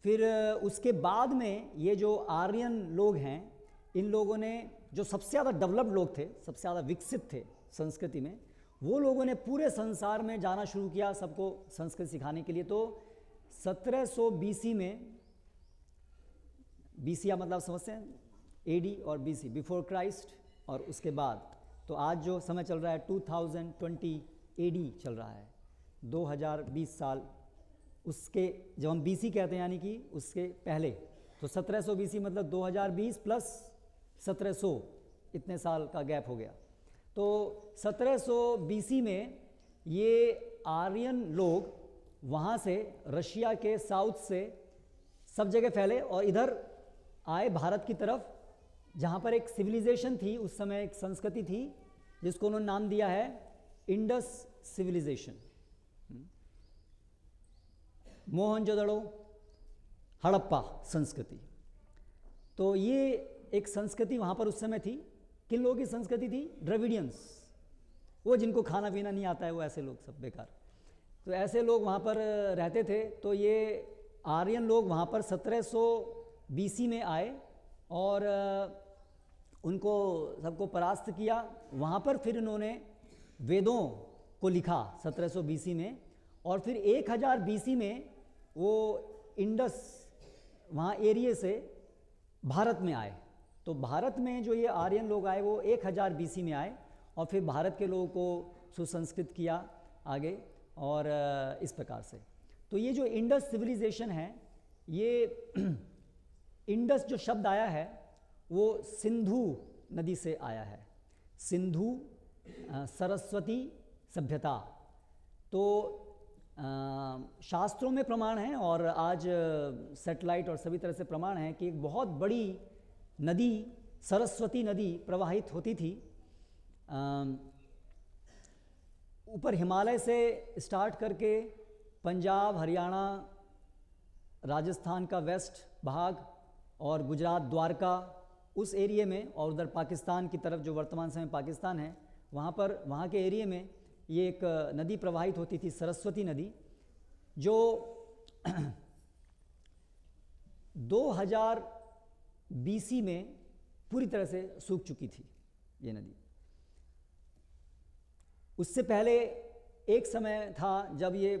फिर उसके बाद में ये जो आर्यन लोग हैं, इन लोगों ने, जो सबसे ज़्यादा डेवलप्ड लोग थे, सबसे ज़्यादा विकसित थे संस्कृति में, वो लोगों ने पूरे संसार में जाना शुरू किया सबको संस्कृत सिखाने के लिए। तो 1700 बीसी में, बीसी आप मतलब समझते हैं, एडी और बीसी, बिफोर क्राइस्ट, और उसके बाद, तो आज जो समय चल रहा है 2020 एडी चल रहा है, 2020 साल, उसके जब हम बीसी कहते हैं यानी कि उसके पहले, तो 1700 बीसी मतलब 2020 प्लस 1700, इतने साल का गैप हो गया। तो 1700 बीसी में ये आर्यन लोग वहाँ से, रशिया के साउथ से सब जगह फैले और इधर आए भारत की तरफ, जहाँ पर एक सिविलाइजेशन थी उस समय, एक संस्कृति थी जिसको उन्होंने नाम दिया है इंडस सिविलाइजेशन। मोहनजोदड़ो, हड़प्पा संस्कृति, तो ये एक संस्कृति वहाँ पर उस समय थी। किन लोगों की संस्कृति थी? द्रविडियंस, वो जिनको खाना पीना नहीं आता है, वो ऐसे लोग सब बेकार, तो ऐसे लोग वहाँ पर रहते थे। तो ये आर्यन लोग वहाँ पर 1700 बीसी में आए और उनको सबको परास्त किया। वहाँ पर फिर इन्होंने वेदों को लिखा 1700 बीसी में, और फिर 1000 बीसी में वो इंडस वहाँ एरिया से भारत में आए। तो भारत में जो ये आर्यन लोग आए वो 1000 बीसी में आए, और फिर भारत के लोगों को सुसंस्कृत किया आगे, और इस प्रकार से। तो ये जो इंडस सिविलाइजेशन है, ये इंडस जो शब्द आया है वो सिंधु नदी से आया है, सिंधु सरस्वती सभ्यता। तो शास्त्रों में प्रमाण है और आज सैटेलाइट और सभी तरह से प्रमाण है कि एक बहुत बड़ी नदी, सरस्वती नदी प्रवाहित होती थी ऊपर हिमालय से स्टार्ट करके पंजाब, हरियाणा, राजस्थान का वेस्ट भाग और गुजरात, द्वारका, उस एरिया में, और उधर पाकिस्तान की तरफ जो वर्तमान समय पाकिस्तान है, वहाँ पर, वहाँ के एरिया में ये एक नदी प्रवाहित होती थी, सरस्वती नदी, जो 2000 बीसी में पूरी तरह से सूख चुकी थी ये नदी। उससे पहले एक समय था जब ये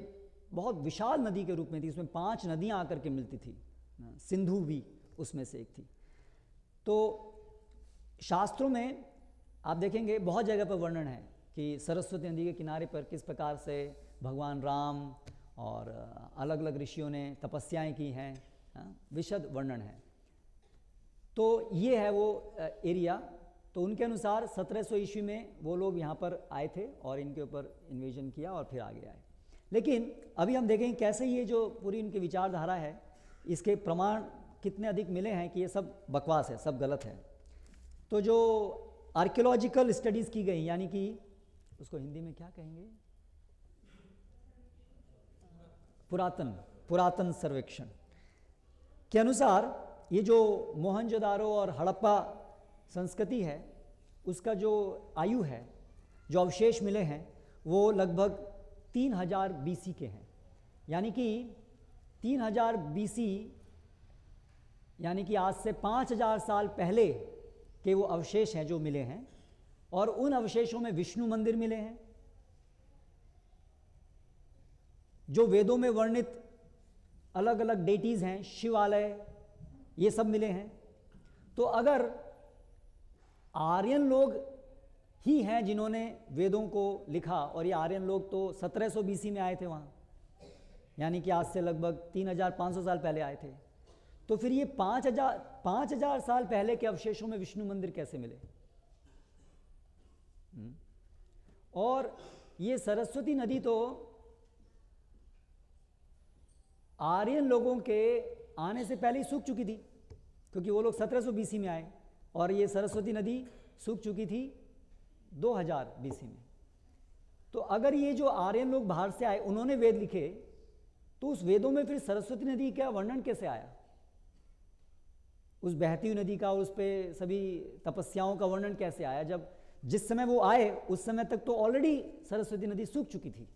बहुत विशाल नदी के रूप में थी, उसमें 5 नदियाँ आकर के मिलती थी, सिंधु भी उसमें से एक थी। तो शास्त्रों में आप देखेंगे बहुत जगह पर वर्णन है कि सरस्वती नदी के किनारे पर किस प्रकार से भगवान राम और अलग अलग ऋषियों ने तपस्याएं की हैं, विशद वर्णन है। तो ये है वो एरिया। तो उनके अनुसार 1700 ईस्वी में वो लोग यहाँ पर आए थे और इनके ऊपर इन्वेजन किया और फिर आगे आए। लेकिन अभी हम देखेंगे कैसे ये जो पूरी इनकी विचारधारा है, इसके प्रमाण कितने अधिक मिले हैं कि ये सब बकवास है, सब गलत है। तो जो आर्कियोलॉजिकल स्टडीज़ की गई, यानी कि उसको हिंदी में क्या कहेंगे, पुरातन सर्वेक्षण के अनुसार ये जो मोहनजोदारो और हड़प्पा संस्कृति है, उसका जो आयु है, जो अवशेष मिले हैं, वो लगभग 3000 बीसी के हैं। यानी कि 3000 बीसी यानी कि आज से 5000 साल पहले के वो अवशेष हैं जो मिले हैं, और उन अवशेषों में विष्णु मंदिर मिले हैं, जो वेदों में वर्णित अलग अलग डेटीज हैं, शिवालय, ये सब मिले हैं। तो अगर आर्यन लोग ही हैं जिन्होंने वेदों को लिखा, और ये आर्यन लोग तो 1700 बीसी में आए थे वहाँ, यानी कि आज से लगभग 3500 साल पहले आए थे, तो फिर ये 5000 साल पहले के अवशेषों में विष्णु मंदिर कैसे मिले? और ये सरस्वती नदी तो आर्यन लोगों के आने से पहले ही सूख चुकी थी, क्योंकि वो लोग 1700 बीसी में आए और ये सरस्वती नदी सूख चुकी थी 2000 बीसी में। तो अगर ये जो आर्यन लोग बाहर से आए, उन्होंने वेद लिखे, तो उस वेदों में फिर सरस्वती नदी का वर्णन कैसे आया? उस बहती हुई नदी का, उस पे सभी तपस्याओं का वर्णन कैसे आया? जब जिस समय वो आए उस समय तक तो ऑलरेडी सरस्वती नदी सूख चुकी थी,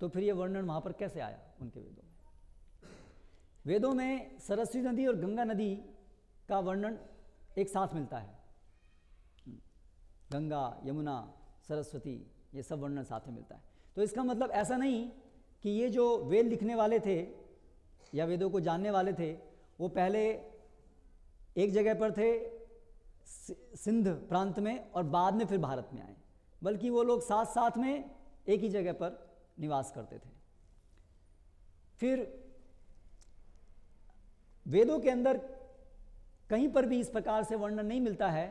तो फिर ये वर्णन वहां पर कैसे आया उनके वेदों में? वेदों में सरस्वती नदी और गंगा नदी का वर्णन एक साथ मिलता है। गंगा, यमुना, सरस्वती, ये सब वर्णन साथ में मिलता है। तो इसका मतलब ऐसा नहीं कि ये जो वेद लिखने वाले थे या वेदों को जानने वाले थे, वो पहले एक जगह पर थे सिंध प्रांत में और बाद में फिर भारत में आए, बल्कि वो लोग साथ साथ में एक ही जगह पर निवास करते थे। फिर वेदों के अंदर कहीं पर भी इस प्रकार से वर्णन नहीं मिलता है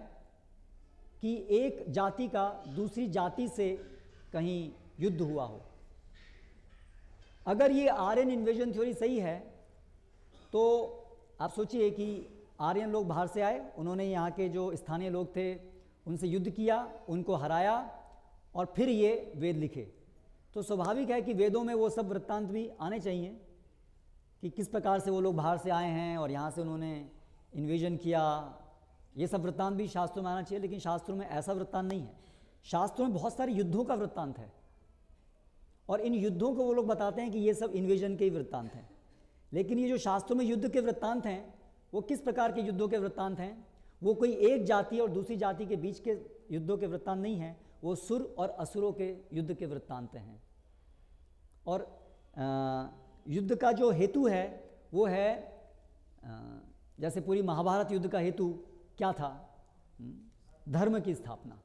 कि एक जाति का दूसरी जाति से कहीं युद्ध हुआ हो। अगर ये आर्यन इन्वेजन थ्योरी सही है तो आप सोचिए कि आर्यन लोग बाहर से आए, उन्होंने यहाँ के जो स्थानीय लोग थे उनसे युद्ध किया, उनको हराया और फिर ये वेद लिखे। तो स्वाभाविक है कि वेदों में वो सब वृत्तांत भी आने चाहिए कि किस प्रकार से वो लोग बाहर से आए हैं और यहाँ से उन्होंने इन्वेजन किया। ये सब वृत्तांत भी शास्त्रों में आना चाहिए, लेकिन शास्त्रों में ऐसा वृत्तांत नहीं है। शास्त्रों में बहुत सारे युद्धों का वृत्तांत है और इन युद्धों को वो लोग बताते हैं कि ये सब इन्वेजन के ही वृत्तांत हैं। लेकिन ये जो शास्त्रों में युद्ध के वृत्तांत हैं, वो किस प्रकार के युद्धों के वृत्तांत हैं? वो कोई एक जाति और दूसरी जाति के बीच के युद्धों के वृत्तांत नहीं हैं, वो सुर और असुरों के युद्ध के वृत्तांत हैं। और युद्ध का जो हेतु है वो है जैसे पूरी महाभारत युद्ध का हेतु क्या था? धर्म की स्थापना,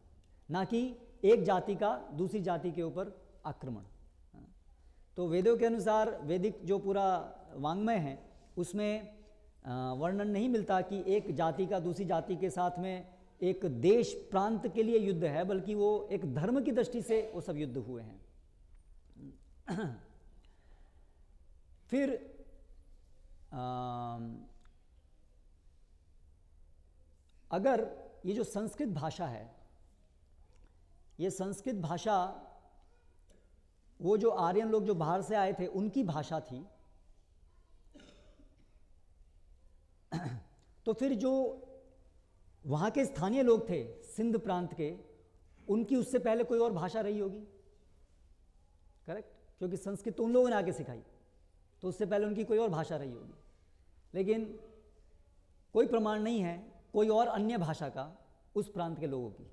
ना कि एक जाति का दूसरी जाति के ऊपर आक्रमण। तो वेदों के अनुसार वैदिक जो पूरा वांग्मय है उसमें वर्णन नहीं मिलता कि एक जाति का दूसरी जाति के साथ में एक देश प्रांत के लिए युद्ध है, बल्कि वो एक धर्म की दृष्टि से वो सब युद्ध हुए हैं। फिर अगर ये जो संस्कृत भाषा है, ये संस्कृत भाषा वो जो आर्यन लोग जो बाहर से आए थे उनकी भाषा थी, तो फिर जो वहाँ के स्थानीय लोग थे सिंध प्रांत के, उनकी उससे पहले कोई और भाषा रही होगी, करेक्ट? क्योंकि संस्कृत तो उन लोगों ने आके सिखाई, तो उससे पहले उनकी कोई और भाषा रही होगी। लेकिन कोई प्रमाण नहीं है कोई और अन्य भाषा का उस प्रांत के लोगों की।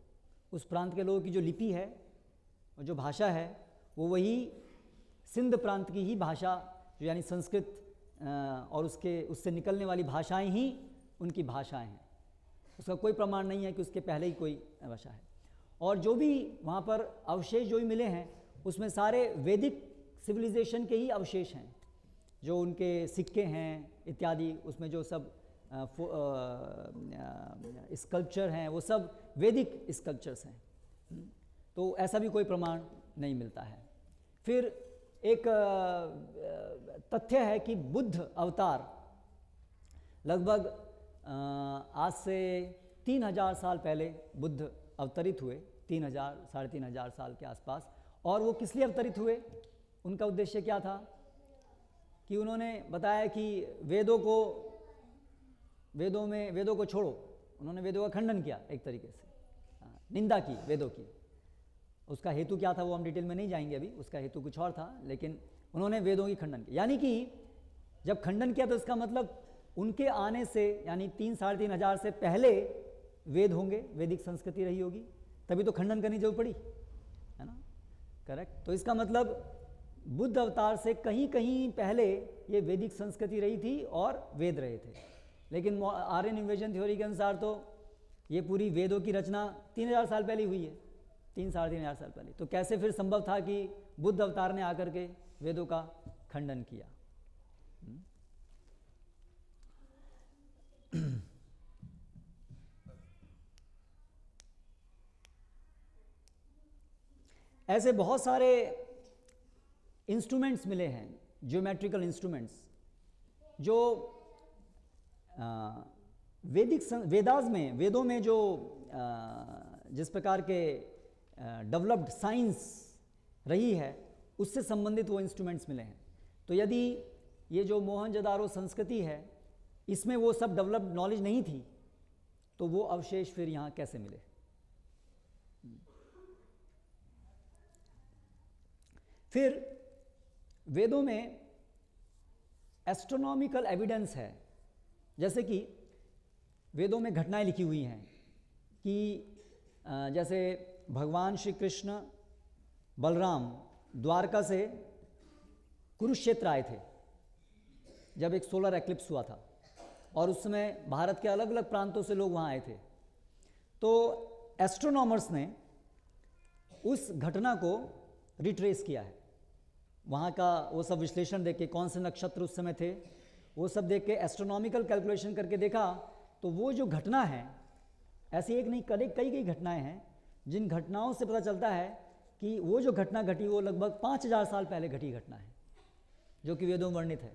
उस प्रांत के लोगों की जो लिपि है और जो भाषा है वो वही सिंध प्रांत की ही भाषा, जो यानी संस्कृत और उससे निकलने वाली भाषाएं ही उनकी भाषाएं हैं। उसका कोई प्रमाण नहीं है कि उसके पहले ही कोई भाषा है। और जो भी वहाँ पर अवशेष जो भी मिले हैं उसमें सारे वैदिक सिविलाइजेशन के ही अवशेष हैं। जो उनके सिक्के हैं इत्यादि, उसमें जो सब स्कल्पचर हैं वो सब वैदिक स्कल्पचर्स हैं। तो ऐसा भी कोई प्रमाण नहीं मिलता है। फिर एक तथ्य है कि बुद्ध अवतार लगभग आज से 3000 साल पहले बुद्ध अवतरित हुए, 3000 साढ़े 3000 साल के आसपास। और वो किस लिए अवतरित हुए? उनका उद्देश्य क्या था? कि उन्होंने बताया कि वेदों को छोड़ो। उन्होंने वेदों का खंडन किया, एक तरीके से निंदा की वेदों की। उसका हेतु क्या था वो हम डिटेल में नहीं जाएंगे अभी, उसका हेतु कुछ और था, लेकिन उन्होंने वेदों की खंडन किया। यानी कि जब खंडन किया तो इसका मतलब उनके आने से, यानी 3 साढ़े 3 हजार से पहले वेद होंगे, वैदिक संस्कृति रही होगी, तभी तो खंडन करनी जरूर पड़ी, है ना? करेक्ट। तो इसका मतलब बुद्ध अवतार से कहीं कहीं पहले ये वैदिक संस्कृति रही थी और वेद रहे थे। लेकिन आर्यन इन्वेजन थ्योरी के अनुसार तो ये पूरी वेदों की रचना 3000 साल पहले हुई है, 3 साढ़े 3 हजार साल पहले। तो कैसे फिर संभव था कि बुद्ध अवतार ने आकर के वेदों का खंडन किया? ऐसे बहुत सारे इंस्ट्रूमेंट्स मिले हैं, ज्योमेट्रिकल इंस्ट्रूमेंट्स, जो वेदों में जो जिस प्रकार के डेवलप्ड साइंस रही है उससे संबंधित वो इंस्ट्रूमेंट्स मिले हैं। तो यदि ये जो मोहनजोदारो संस्कृति है इसमें वो सब डेवलप्ड नॉलेज नहीं थी तो वो अवशेष फिर यहाँ कैसे मिले? फिर वेदों में एस्ट्रोनॉमिकल एविडेंस है, जैसे कि वेदों में घटनाएं लिखी हुई हैं कि जैसे भगवान श्री कृष्ण बलराम द्वारका से कुरुक्षेत्र आए थे जब एक सोलर एक्लिप्स हुआ था, और उस समय भारत के अलग अलग प्रांतों से लोग वहाँ आए थे। तो एस्ट्रोनॉमर्स ने उस घटना को रिट्रेस किया है, वहाँ का वो सब विश्लेषण देख के, कौन से नक्षत्र उस समय थे वो सब देख के एस्ट्रोनॉमिकल कैलकुलेशन करके देखा तो वो जो घटना है, ऐसी एक नहीं कई घटनाएं हैं जिन घटनाओं से पता चलता है कि वो जो घटना घटी वो लगभग 5000 साल पहले घटी घटना है जो कि वेदों में वर्णित है।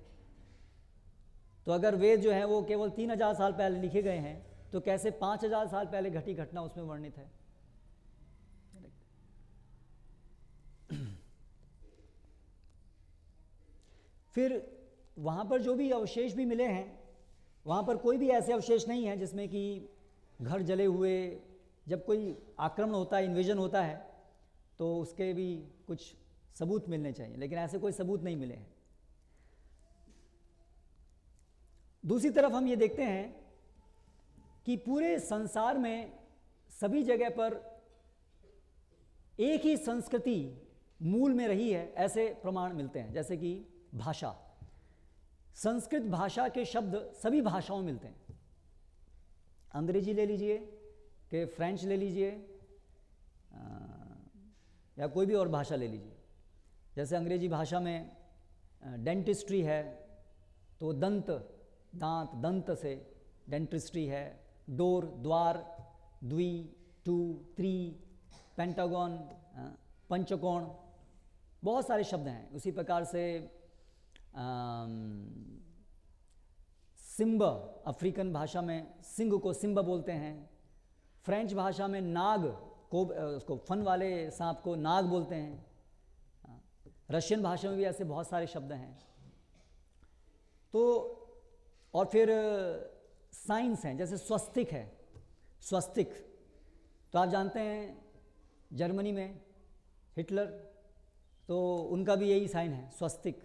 तो अगर वेद जो है वो केवल 3000 साल पहले लिखे गए हैं तो कैसे 5000 साल पहले घटी घटना उसमें वर्णित है? फिर वहाँ पर जो भी अवशेष भी मिले हैं वहाँ पर कोई भी ऐसे अवशेष नहीं है जिसमें कि घर जले हुए, जब कोई आक्रमण होता है, इन्वेजन होता है तो उसके भी कुछ सबूत मिलने चाहिए, लेकिन ऐसे कोई सबूत नहीं मिले हैं। दूसरी तरफ हम ये देखते हैं कि पूरे संसार में सभी जगह पर एक ही संस्कृति मूल में रही है, ऐसे प्रमाण मिलते हैं। जैसे कि भाषा, संस्कृत भाषा के शब्द सभी भाषाओं में मिलते हैं। अंग्रेजी ले लीजिए कि फ्रेंच ले लीजिए या कोई भी और भाषा ले लीजिए। जैसे अंग्रेजी भाषा में डेंटिस्ट्री है तो दंत से डेंटिस्ट्री है, डोर द्वार, द्वि टू त्रि, पेंटागन पंचकोण, बहुत सारे शब्द हैं। उसी प्रकार से सिम्ब, अफ्रीकन भाषा में सिंह को सिम्ब बोलते हैं। फ्रेंच भाषा में नाग को, उसको फन वाले सांप को नाग बोलते हैं। रशियन भाषा में भी ऐसे बहुत सारे शब्द हैं। तो और फिर साइंस हैं, जैसे स्वस्तिक है, स्वस्तिक तो आप जानते हैं जर्मनी में हिटलर, तो उनका भी यही साइन है स्वस्तिक।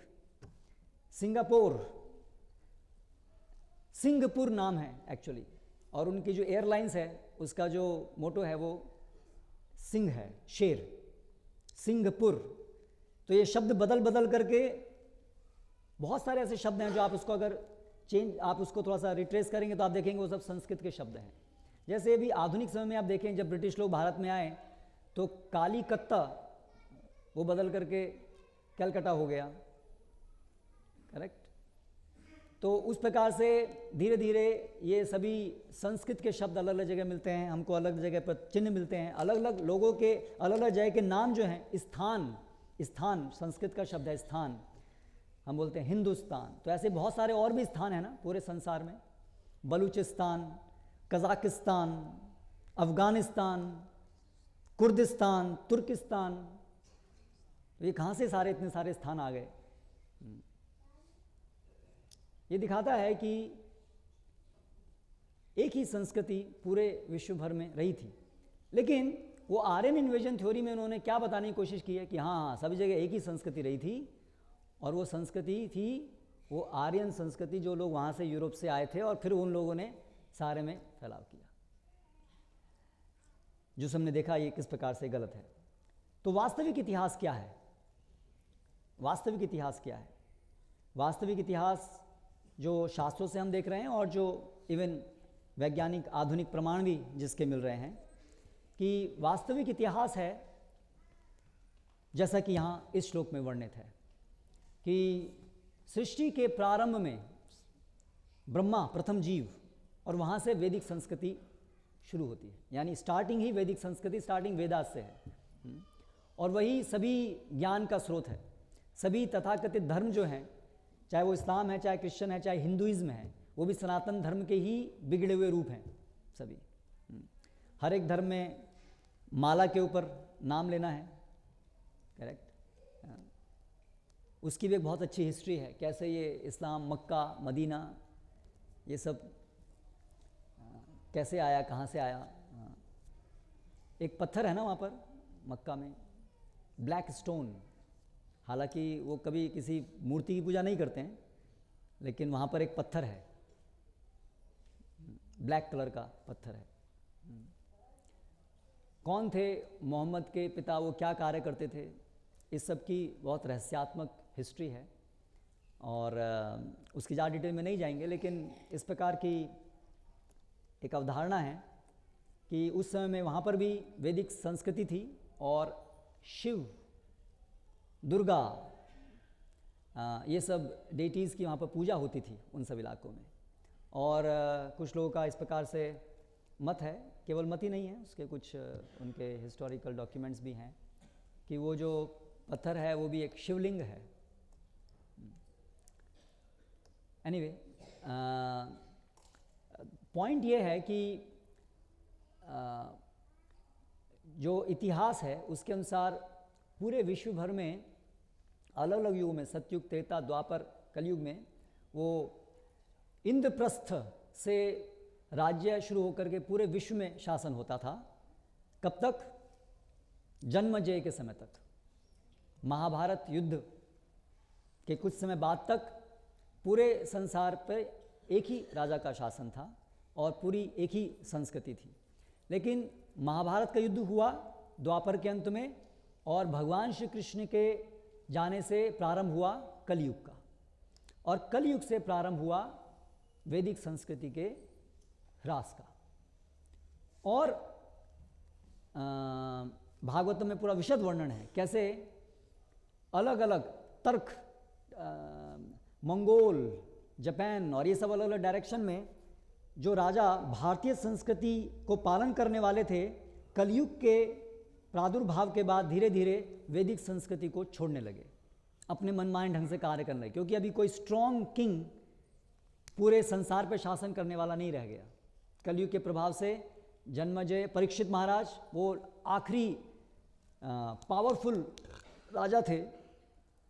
सिंगापुर नाम है एक्चुअली, और उनकी जो एयरलाइंस है उसका जो मोटो है वो सिंह है, शेर, सिंगापुर। तो ये शब्द बदल करके बहुत सारे ऐसे शब्द हैं जो आप उसको अगर आप उसको थोड़ा सा रिट्रेस करेंगे तो आप देखेंगे वो सब संस्कृत के शब्द हैं। जैसे अभी आधुनिक समय में आप देखें जब ब्रिटिश लोग भारत में आए तो कालीकत्ता वो बदल करके कलकत्ता हो गया, करेक्ट। तो उस प्रकार से धीरे धीरे ये सभी संस्कृत के शब्द अलग अलग जगह मिलते हैं, हमको अलग जगह पर चिन्ह मिलते हैं, अलग अलग लोगों के अलग अलग जगह के नाम जो हैं। स्थान संस्कृत का शब्द है, स्थान हम बोलते हैं हिंदुस्तान। तो ऐसे बहुत सारे और भी स्थान हैं ना पूरे संसार में, बलूचिस्तान, कजाकिस्तान, अफगानिस्तान, कुर्दिस्तान, तुर्किस्तान। तो ये कहाँ से सारे इतने सारे स्थान आ गए? ये दिखाता है कि एक ही संस्कृति पूरे विश्व भर में रही थी। लेकिन वो आर्यन इन्वेजन थ्योरी में उन्होंने क्या बताने की कोशिश की है कि हाँ सभी जगह एक ही संस्कृति रही थी, और वो संस्कृति थी वो आर्यन संस्कृति, जो लोग वहाँ से यूरोप से आए थे और फिर उन लोगों ने सारे में फैलाव किया। जो हमने देखा ये किस प्रकार से गलत है। तो वास्तविक इतिहास क्या है? वास्तविक इतिहास क्या है? वास्तविक इतिहास जो शास्त्रों से हम देख रहे हैं और जो इवन वैज्ञानिक आधुनिक प्रमाण भी जिसके मिल रहे हैं कि वास्तविक इतिहास है जैसा कि यहाँ इस श्लोक में वर्णित है कि सृष्टि के प्रारंभ में ब्रह्मा प्रथम जीव, और वहाँ से वैदिक संस्कृति शुरू होती है। यानी स्टार्टिंग ही वैदिक संस्कृति, स्टार्टिंग वेदास से है, और वही सभी ज्ञान का स्रोत है। सभी तथाकथित धर्म जो हैं, चाहे वो इस्लाम है, चाहे क्रिश्चियन है, चाहे हिंदुइज्म है, वो भी सनातन धर्म के ही बिगड़े हुए रूप हैं सभी। हर एक धर्म में माला के ऊपर नाम लेना है, करेक्ट। उसकी भी एक बहुत अच्छी हिस्ट्री है, कैसे ये इस्लाम, मक्का, मदीना, ये सब कैसे आया, कहाँ से आया। एक पत्थर है ना वहाँ पर मक्का में, ब्लैक स्टोन, हालांकि वो कभी किसी मूर्ति की पूजा नहीं करते हैं, लेकिन वहाँ पर एक पत्थर है, ब्लैक कलर का पत्थर है। कौन थे मोहम्मद के पिता, वो क्या कार्य करते थे, इस सब की बहुत रहस्यात्मक हिस्ट्री है और उसकी ज़्यादा डिटेल में नहीं जाएंगे, लेकिन इस प्रकार की एक अवधारणा है कि उस समय में वहाँ पर भी वैदिक संस्कृति थी और शिव, दुर्गा, ये सब डेटीज़ की वहाँ पर पूजा होती थी उन सब इलाकों में। और कुछ लोगों का इस प्रकार से मत है, केवल मत ही नहीं है, उसके कुछ उनके हिस्टोरिकल डॉक्यूमेंट्स भी हैं कि वो जो पत्थर है वो भी एक शिवलिंग है। एनीवे, पॉइंट ये है कि जो इतिहास है उसके अनुसार पूरे विश्व भर में अलग अलग युग में, सतयुग, त्रेता, द्वापर, कलयुग में, वो इंद्रप्रस्थ से राज्य शुरू होकर के पूरे विश्व में शासन होता था। कब तक? जन्मजय के समय तक। महाभारत युद्ध के कुछ समय बाद तक पूरे संसार पर एक ही राजा का शासन था और पूरी एक ही संस्कृति थी। लेकिन महाभारत का युद्ध हुआ द्वापर के अंत में और भगवान श्री कृष्ण के जाने से प्रारंभ हुआ कलयुग का, और कलयुग से प्रारंभ हुआ वैदिक संस्कृति के ह्रास का। और भागवतम में पूरा विशद वर्णन है कैसे अलग अलग तर्क, मंगोल, जापान और ये सब अलग अलग डायरेक्शन में जो राजा भारतीय संस्कृति को पालन करने वाले थे, कलयुग के प्रादुर्भाव के बाद धीरे धीरे वैदिक संस्कृति को छोड़ने लगे, अपने मनमाने ढंग से कार्य करने लगे, क्योंकि अभी कोई स्ट्रॉन्ग किंग पूरे संसार पर शासन करने वाला नहीं रह गया। कलयुग के प्रभाव से जन्मजय परीक्षित महाराज वो आखिरी पावरफुल राजा थे,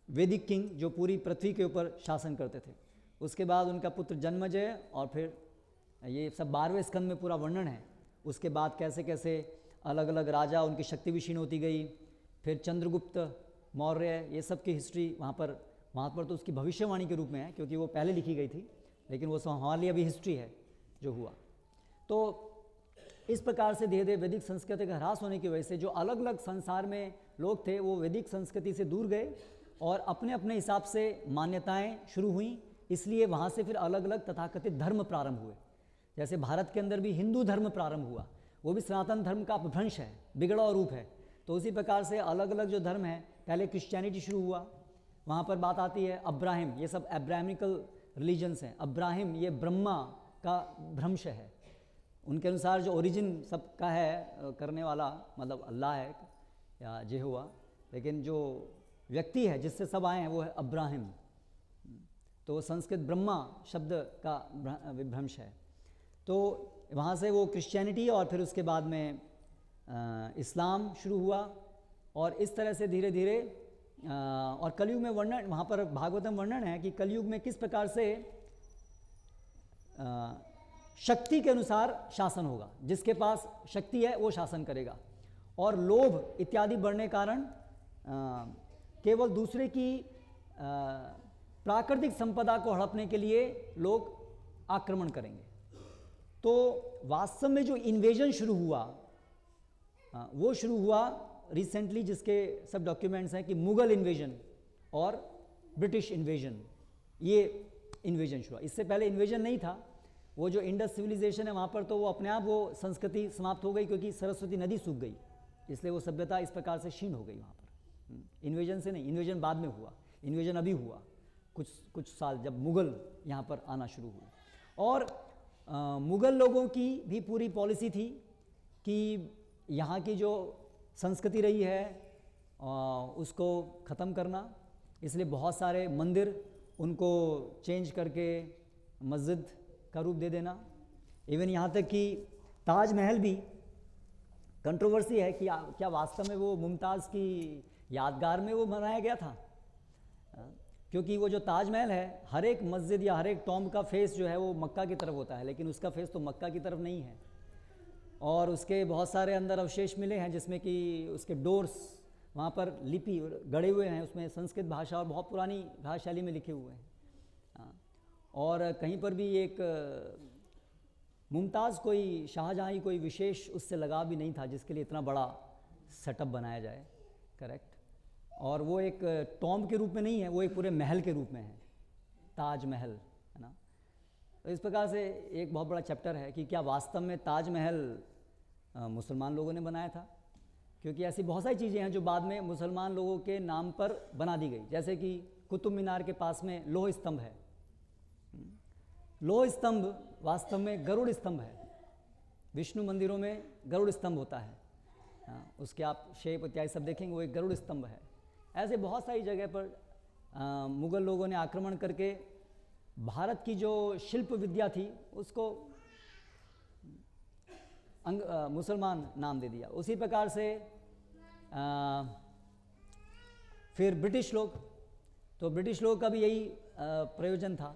वैदिक किंग जो पूरी पृथ्वी के ऊपर शासन करते थे। उसके बाद उनका पुत्र जन्मजय, और फिर ये सब 12वें स्कंद में पूरा वर्णन है। उसके बाद कैसे कैसे अलग अलग राजा, उनकी शक्ति भी क्षीण होती गई। फिर चंद्रगुप्त मौर्य, ये सब की हिस्ट्री वहाँ पर तो उसकी भविष्यवाणी के रूप में है, क्योंकि वो पहले लिखी गई थी, लेकिन वो हमारे लिए अभी हिस्ट्री है जो हुआ। तो इस प्रकार से धीरे धीरे वैदिक संस्कृति का ह्रास होने की वजह से जो अलग अलग संसार में लोग थे वो वैदिक संस्कृति से दूर गए और अपने अपने हिसाब से मान्यताएं शुरू हुई। इसलिए वहाँ से फिर अलग अलग तथाकथित धर्म प्रारंभ हुए। जैसे भारत के अंदर भी हिंदू धर्म प्रारंभ हुआ, वो भी सनातन धर्म का अपभ्रंश है, बिगड़ा हुआ रूप है। तो उसी प्रकार से अलग अलग जो धर्म है, पहले क्रिश्चियनिटी शुरू हुआ, वहाँ पर बात आती है अब्राहिम, ये सब अब्राहमिकल रिलीजन्स हैं। अब्राहिम ये ब्रह्मा का भ्रंश है, उनके अनुसार जो ओरिजिन सबका है करने वाला मतलब अल्लाह है या यहोवा, लेकिन जो व्यक्ति है जिससे सब आए हैं वो है अब्राहिम। तो संस्कृत ब्रह्मा शब्द का विभ्रंश है। तो वहाँ से वो क्रिश्चियनिटी और फिर उसके बाद में इस्लाम शुरू हुआ, और इस तरह से धीरे धीरे और कलयुग में वर्णन, वहाँ पर भागवतम वर्णन है कि कलयुग में किस प्रकार से शक्ति के अनुसार शासन होगा, जिसके पास शक्ति है वो शासन करेगा, और लोभ इत्यादि बढ़ने के कारण केवल दूसरे की प्राकृतिक संपदा को हड़पने के लिए लोग आक्रमण करेंगे। तो वास्तव में जो इन्वेजन शुरू हुआ वो शुरू हुआ रिसेंटली, जिसके सब डॉक्यूमेंट्स हैं कि मुगल इन्वेजन और ब्रिटिश इन्वेजन, ये इन्वेजन शुरू हुआ। इससे पहले इन्वेजन नहीं था। वो जो इंडस सिविलाइजेशन है वहाँ पर तो वो अपने आप वो संस्कृति समाप्त हो गई, क्योंकि सरस्वती नदी सूख गई, इसलिए वो सभ्यता इस प्रकार से क्षीण हो गई वहाँ पर। इन्वेजन से नहीं, इन्वेजन बाद में हुआ, इन्वेजन अभी हुआ कुछ साल जब मुगल यहाँ पर आना शुरू हुए। और मुगल लोगों की भी पूरी पॉलिसी थी कि यहाँ की जो संस्कृति रही है उसको ख़त्म करना, इसलिए बहुत सारे मंदिर उनको चेंज करके मस्जिद का रूप दे देना। इवन यहाँ तक कि ताजमहल भी कंट्रोवर्सी है कि क्या वास्तव में वो मुमताज़ की यादगार में वो बनाया गया था, क्योंकि वो जो ताजमहल है, हर एक मस्जिद या हर एक टॉम्ब का फेस जो है वो मक्का की तरफ होता है, लेकिन उसका फेस तो मक्का की तरफ नहीं है। और उसके बहुत सारे अंदर अवशेष मिले हैं जिसमें कि उसके डोर्स वहाँ पर लिपि गड़े हुए हैं, उसमें संस्कृत भाषा और बहुत पुरानी भाषा शैली में लिखे हुए हैं। और कहीं पर भी एक मुमताज़ कोई शाहजहाँ ही कोई विशेष उससे लगाव भी नहीं था जिसके लिए इतना बड़ा सेटअप बनाया जाए, करेक्ट। और वो एक टॉम्ब के रूप में नहीं है, वो एक पूरे महल के रूप में है, ताजमहल, है ना। तो इस प्रकार से एक बहुत बड़ा चैप्टर है कि क्या वास्तव में ताजमहल मुसलमान लोगों ने बनाया था, क्योंकि ऐसी बहुत सारी चीज़ें हैं जो बाद में मुसलमान लोगों के नाम पर बना दी गई, जैसे कि कुतुब मीनार के पास में लोह स्तंभ है। लोह स्तंभ वास्तव में गरुड़ स्तंभ है। विष्णु मंदिरों में गरुड़ स्तंभ होता है, उसके आप शेप इत्यादि सब देखेंगे, वो एक गरुड़ स्तंभ है। ऐसे बहुत सारी जगह पर मुग़ल लोगों ने आक्रमण करके भारत की जो शिल्प विद्या थी उसको मुसलमान नाम दे दिया। उसी प्रकार से फिर ब्रिटिश लोग, तो ब्रिटिश लोग का भी यही प्रयोजन था।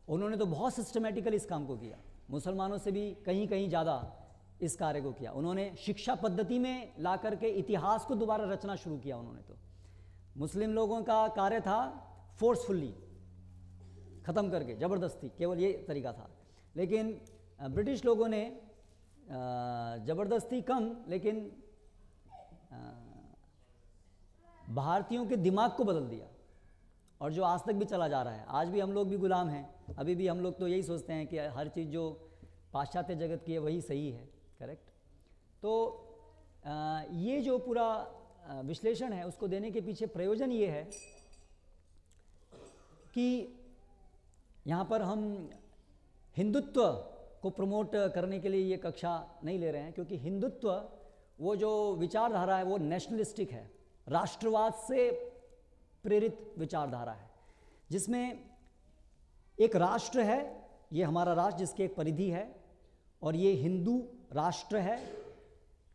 उन्होंने तो बहुत सिस्टमेटिकली इस काम को किया, मुसलमानों से भी कहीं कहीं ज़्यादा इस कार्य को किया। उन्होंने शिक्षा पद्धति में ला करके इतिहास को दोबारा रचना शुरू किया। उन्होंने तो मुस्लिम लोगों का कार्य था फोर्सफुली ख़त्म करके, ज़बरदस्ती, केवल ये तरीका था। लेकिन ब्रिटिश लोगों ने ज़बरदस्ती कम, लेकिन भारतीयों के दिमाग को बदल दिया, और जो आज तक भी चला जा रहा है। आज भी हम लोग भी गुलाम हैं, अभी भी हम लोग तो यही सोचते हैं कि हर चीज़ जो पाश्चात्य जगत की है वही सही है, करेक्ट। तो ये जो पूरा विश्लेषण है उसको देने के पीछे प्रयोजन ये है कि यहाँ पर हम हिंदुत्व को प्रमोट करने के लिए ये कक्षा नहीं ले रहे हैं, क्योंकि हिंदुत्व वो जो विचारधारा है वो नेशनलिस्टिक है, राष्ट्रवाद से प्रेरित विचारधारा है, जिसमें एक राष्ट्र है, ये हमारा राष्ट्र जिसकी एक परिधि है, और ये हिंदू राष्ट्र है।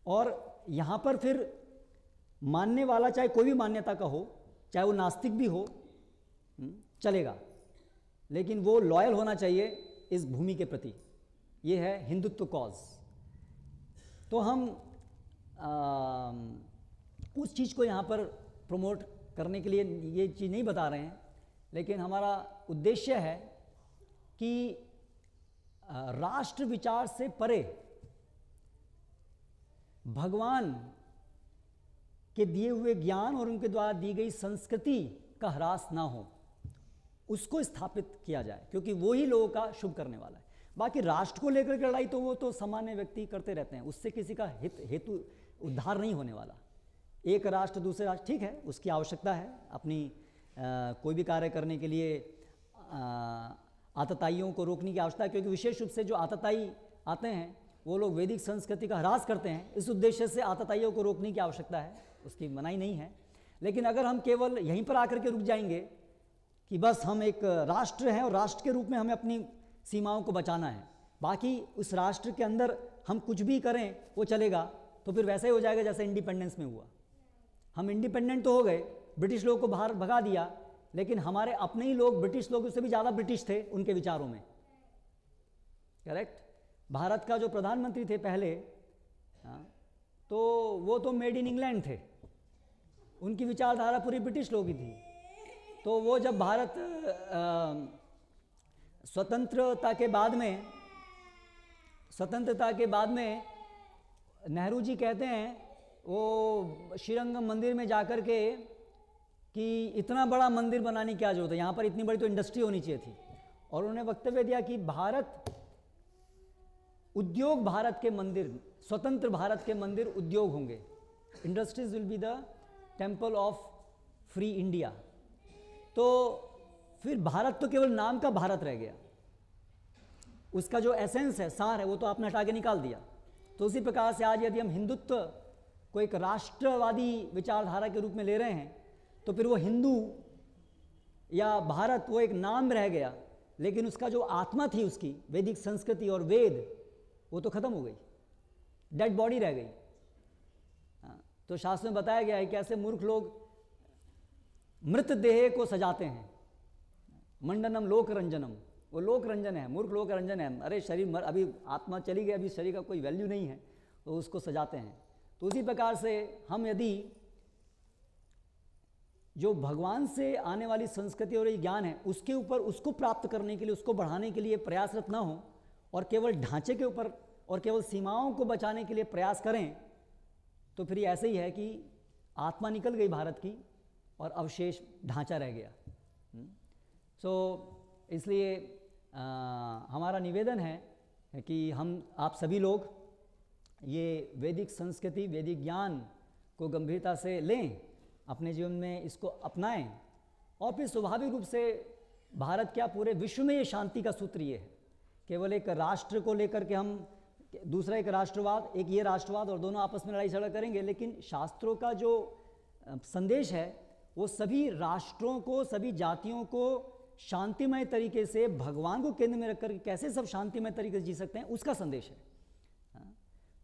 और यहाँ पर फिर मानने वाला चाहे कोई भी मान्यता का हो, चाहे वो नास्तिक भी हो, चलेगा, लेकिन वो लॉयल होना चाहिए इस भूमि के प्रति। ये है हिंदुत्व कॉज। तो हम उस चीज़ को यहाँ पर प्रमोट करने के लिए ये चीज़ नहीं बता रहे हैं, लेकिन हमारा उद्देश्य है कि राष्ट्र विचार से परे भगवान के दिए हुए ज्ञान और उनके द्वारा दी गई संस्कृति का ह्रास ना हो, उसको स्थापित किया जाए, क्योंकि वो ही लोगों का शुभ करने वाला है। बाकी राष्ट्र को लेकर के लड़ाई तो वो तो सामान्य व्यक्ति करते रहते हैं, उससे किसी का हेतु उद्धार नहीं होने वाला। एक राष्ट्र दूसरे राष्ट्र, ठीक है, उसकी आवश्यकता है अपनी कोई भी कार्य करने के लिए, आतताइयों को रोकने की आवश्यकता है, क्योंकि विशेष रूप से जो आतताई आते हैं वो लोग वैदिक संस्कृति का ह्रास करते हैं। इस उद्देश्य से आतताइयों को रोकने की आवश्यकता है, उसकी मनाही नहीं है। लेकिन अगर हम केवल यहीं पर आकर के रुक जाएंगे कि बस हम एक राष्ट्र हैं और राष्ट्र के रूप में हमें अपनी सीमाओं को बचाना है, बाकी उस राष्ट्र के अंदर हम कुछ भी करें वो चलेगा, तो फिर वैसा ही हो जाएगा जैसे इंडिपेंडेंस में हुआ। हम इंडिपेंडेंट तो हो गए, ब्रिटिश लोग को बाहर भगा दिया, लेकिन हमारे अपने ही लोग ब्रिटिश लोगों से भी ज़्यादा ब्रिटिश थे उनके विचारों में, करेक्ट। भारत का जो प्रधानमंत्री थे पहले, तो वो तो मेड इन इंग्लैंड थे, उनकी विचारधारा पूरी ब्रिटिश लोगों की थी। तो वो जब भारत स्वतंत्रता के बाद में नेहरू जी कहते हैं वो श्रीरंगम मंदिर में जाकर के कि इतना बड़ा मंदिर बनाने की क्या जरूरत है, यहाँ पर इतनी बड़ी तो इंडस्ट्री होनी चाहिए थी। और उन्होंने वक्तव्य दिया कि उद्योग भारत के मंदिर, स्वतंत्र भारत के मंदिर उद्योग होंगे, industries will be the temple of free India. तो फिर भारत तो केवल नाम का भारत रह गया, उसका जो एसेंस है, सार है, वो तो आपने हटा के निकाल दिया। तो उसी प्रकार से आज यदि हम हिंदुत्व को एक राष्ट्रवादी विचारधारा के रूप में ले रहे हैं, तो फिर वो हिंदू या भारत वो एक नाम रह गया, लेकिन उसका जो आत्मा थी उसकी वैदिक संस्कृति और वेद, वो तो खत्म हो गई, डेड बॉडी रह गई। तो शास्त्र में बताया गया है कि ऐसे मूर्ख लोग मृत देह को सजाते हैं, मंडनम लोक रंजनम, वो लोक रंजन है, मूर्ख लोक रंजन है। अरे शरीर अभी आत्मा चली गई, अभी शरीर का कोई वैल्यू नहीं है, तो उसको सजाते हैं। तो उसी प्रकार से हम यदि जो भगवान से आने वाली संस्कृति और ये ज्ञान है उसके ऊपर, उसको प्राप्त करने के लिए, उसको बढ़ाने के लिए प्रयासरत ना हो और केवल ढांचे के ऊपर और केवल सीमाओं को बचाने के लिए प्रयास करें, तो फिर ये ऐसे ही है कि आत्मा निकल गई भारत की और अवशेष ढांचा रह गया। इसलिए हमारा निवेदन है कि हम आप सभी लोग ये वैदिक संस्कृति, वैदिक ज्ञान को गंभीरता से लें, अपने जीवन में इसको अपनाएं और फिर स्वाभाविक रूप से भारत क्या पूरे विश्व में ये शांति का सूत्र ये है। केवल एक राष्ट्र को लेकर के हम, दूसरा एक राष्ट्रवाद, एक ये राष्ट्रवाद, और दोनों आपस में लड़ाई झगड़ा करेंगे, लेकिन शास्त्रों का जो संदेश है वो सभी राष्ट्रों को, सभी जातियों को शांतिमय तरीके से भगवान को केंद्र में रखकर कैसे सब शांतिमय तरीके से जी सकते हैं, उसका संदेश है।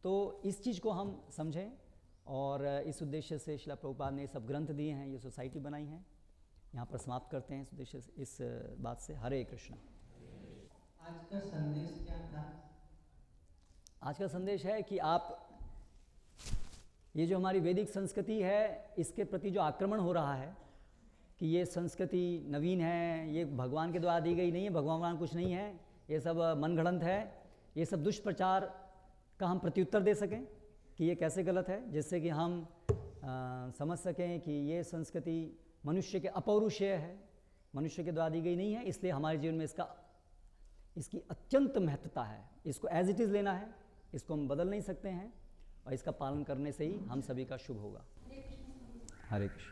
तो इस चीज़ को हम समझें और इस उद्देश्य से श्रील प्रभुपाद ने ये सब ग्रंथ दिए हैं, ये सोसाइटी बनाई है। यहाँ पर समाप्त करते हैं इस उद्देश्य से, इस बात से। हरे कृष्ण। आज का संदेश क्या था? आज का संदेश है कि आप ये जो हमारी वैदिक संस्कृति है इसके प्रति जो आक्रमण हो रहा है कि ये संस्कृति नवीन है, ये भगवान के द्वारा दी गई नहीं है, भगवान कुछ नहीं है, ये सब मनगढ़ंत है, ये सब दुष्प्रचार का हम प्रत्युत्तर दे सकें कि ये कैसे गलत है, जिससे कि हम समझ सकें कि ये संस्कृति मनुष्य के अपौरुषेय है, मनुष्य के द्वारा दी गई नहीं है, इसलिए हमारे जीवन में इसकी अत्यंत महत्वता है। इसको एज इट इज़ लेना है, इसको हम बदल नहीं सकते हैं और इसका पालन करने से ही हम सभी का शुभ होगा। हरे कृष्ण।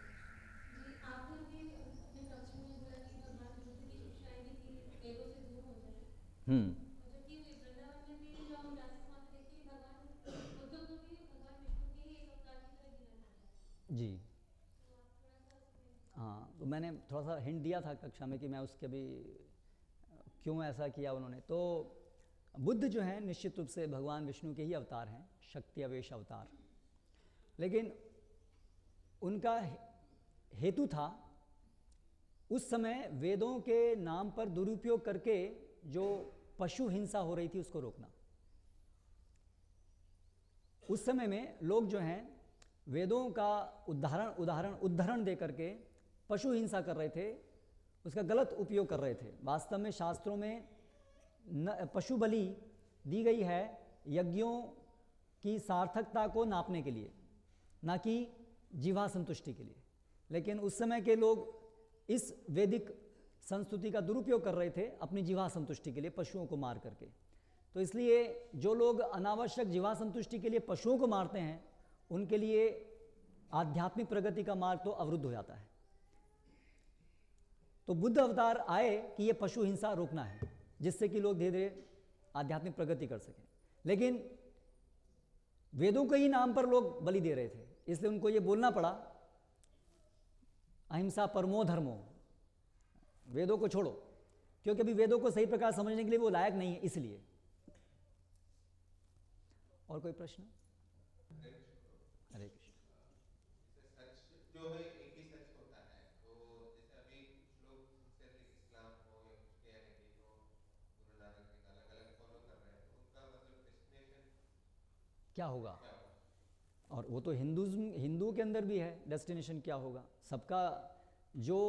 जी हाँ, तो मैंने थोड़ा सा हिंट दिया था कक्षा में कि मैं उसके भी क्यों ऐसा किया उन्होंने। तो बुद्ध जो हैं निश्चित रूप से भगवान विष्णु के ही अवतार हैं, शक्ति अवेश अवतार, लेकिन उनका हेतु था उस समय वेदों के नाम पर दुरुपयोग करके जो पशु हिंसा हो रही थी उसको रोकना। उस समय में लोग जो हैं वेदों का उदाहरण दे करके पशु हिंसा कर रहे थे, उसका गलत उपयोग कर रहे थे। वास्तव में शास्त्रों में पशु बलि दी गई है यज्ञों की सार्थकता को नापने के लिए, ना कि जीवा संतुष्टि के लिए। लेकिन उस समय के लोग इस वैदिक संस्कृति का दुरुपयोग कर रहे थे अपनी जीवा संतुष्टि के लिए, पशुओं को मार करके। तो इसलिए जो लोग अनावश्यक जीवा संतुष्टि के लिए पशुओं को मारते हैं उनके लिए आध्यात्मिक प्रगति का मार्ग तो अवरुद्ध हो जाता है। तो बुद्ध अवतार आए कि ये पशु हिंसा रोकना है, जिससे कि लोग धीरे धीरे आध्यात्मिक प्रगति कर सकें। लेकिन वेदों के ही नाम पर लोग बलि दे रहे थे, इसलिए उनको ये बोलना पड़ा अहिंसा परमो धर्मो, वेदों को छोड़ो, क्योंकि अभी वेदों को सही प्रकार समझने के लिए वो लायक नहीं है, इसलिए। और कोई प्रश्न? हरे कृष्ण। सच जो है एक ही सच होता है, तो जैसे अभी कुछ लोग इस्लाम हो या क्रिश्चियनिटी हो, गुरु नानक के अलग अलग फॉलो कर रहे हैं, तो उनका मतलब डेस्टिनेशन क्या होगा? और वो तो हिंदू के अंदर भी है, डेस्टिनेशन क्या होगा सबका, जो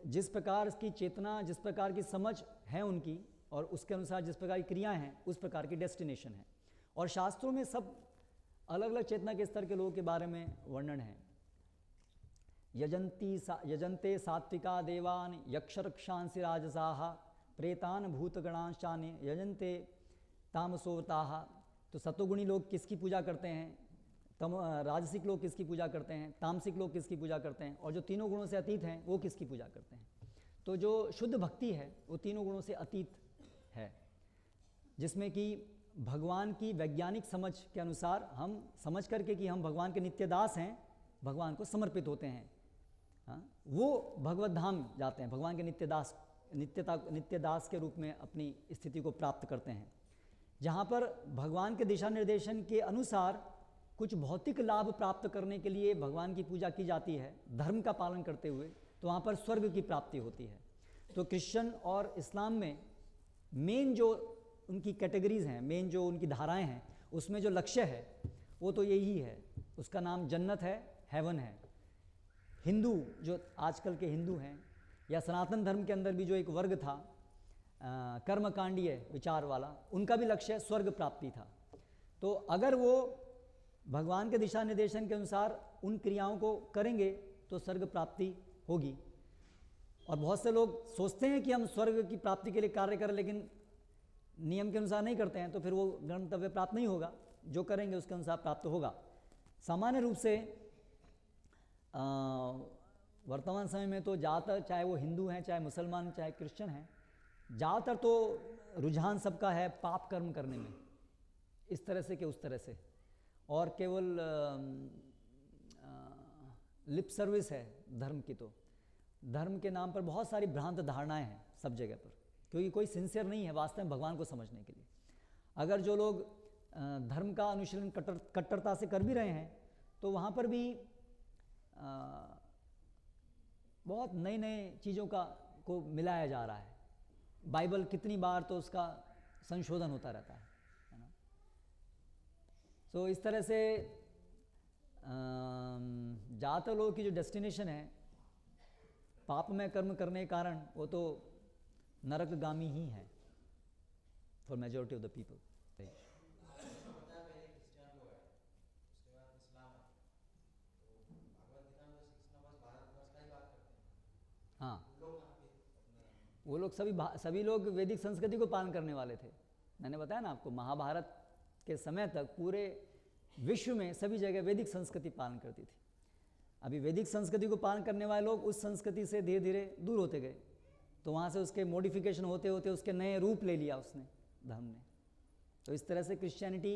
जिस प्रकार की चेतना, जिस प्रकार की समझ है उनकी और उसके अनुसार जिस प्रकार की क्रियाएं हैं उस प्रकार की डेस्टिनेशन है। और शास्त्रों में सब अलग अलग चेतना के स्तर के लोगों के बारे में वर्णन है। यजन्ते सात्विका देवान यक्षरक्षांसि राजसाः प्रेतान भूतगणांश्चान्ये यजन्ते तामसोवताः। तो सतोगुणी लोग किसकी पूजा करते हैं, राजसिक लोग किसकी पूजा करते हैं, तामसिक लोग किसकी पूजा करते हैं, और जो तीनों गुणों से अतीत हैं वो किसकी पूजा करते हैं। तो जो शुद्ध भक्ति है वो तीनों गुणों से अतीत है, जिसमें कि भगवान की वैज्ञानिक समझ के अनुसार हम समझ करके कि हम भगवान के नित्य दास हैं, भगवान को समर्पित होते हैं, हाँ, वो भगवत धाम जाते हैं, भगवान के नित्य दास नित्यदास के रूप में अपनी स्थिति को प्राप्त करते हैं, जहाँ पर भगवान के दिशा निर्देशन के अनुसार कुछ भौतिक लाभ प्राप्त करने के लिए भगवान की पूजा की जाती है धर्म का पालन करते हुए, तो वहाँ पर स्वर्ग की प्राप्ति होती है। तो क्रिश्चियन और इस्लाम में मेन जो उनकी कैटेगरीज हैं, मेन जो उनकी धाराएं हैं, उसमें जो लक्ष्य है वो तो यही है, उसका नाम जन्नत है, हेवन है। हिंदू जो आजकल के हिंदू हैं या सनातन धर्म के अंदर भी जो एक वर्ग था कर्मकांडीय विचार वाला, उनका भी लक्ष्य स्वर्ग प्राप्ति था। तो अगर वो भगवान के दिशा निर्देशन के अनुसार उन क्रियाओं को करेंगे तो स्वर्ग प्राप्ति होगी। और बहुत से लोग सोचते हैं कि हम स्वर्ग की प्राप्ति के लिए कार्य करें, लेकिन नियम के अनुसार नहीं करते हैं, तो फिर वो गंतव्य प्राप्त नहीं होगा। जो करेंगे उसके अनुसार प्राप्त होगा। सामान्य रूप से वर्तमान समय में तो ज़्यादातर, चाहे वो हिंदू हैं, चाहे मुसलमान, चाहे क्रिश्चियन हैं, ज़्यादातर तो रुझान सबका है पाप कर्म करने में, इस तरह से कि उस तरह से, और केवल लिप सर्विस है धर्म की। तो धर्म के नाम पर बहुत सारी भ्रांत धारणाएं हैं सब जगह पर, क्योंकि कोई सिंसियर नहीं है वास्तव में भगवान को समझने के लिए। अगर जो लोग धर्म का अनुशीलन कट्टरता से कर भी रहे हैं, तो वहाँ पर भी बहुत नए नए चीज़ों को मिलाया जा रहा है। बाइबल कितनी बार तो उसका संशोधन होता रहता है ना। सो इस तरह से ज़्यादातर लोगों की जो डेस्टिनेशन है पाप में कर्म करने के कारण, वो तो नरकगामी ही है for majority of the people. हाँ, वो लोग सभी लोग वैदिक संस्कृति को पालन करने वाले थे। मैंने बताया ना आपको, महाभारत के समय तक पूरे विश्व में सभी जगह वैदिक संस्कृति पालन करती थी। अभी वैदिक संस्कृति को पालन करने वाले लोग उस संस्कृति से धीरे धीरे दूर होते गए, तो वहाँ से उसके मॉडिफिकेशन होते होते उसके नए रूप ले लिया उसने, धर्म ने। तो इस तरह से क्रिश्चियनिटी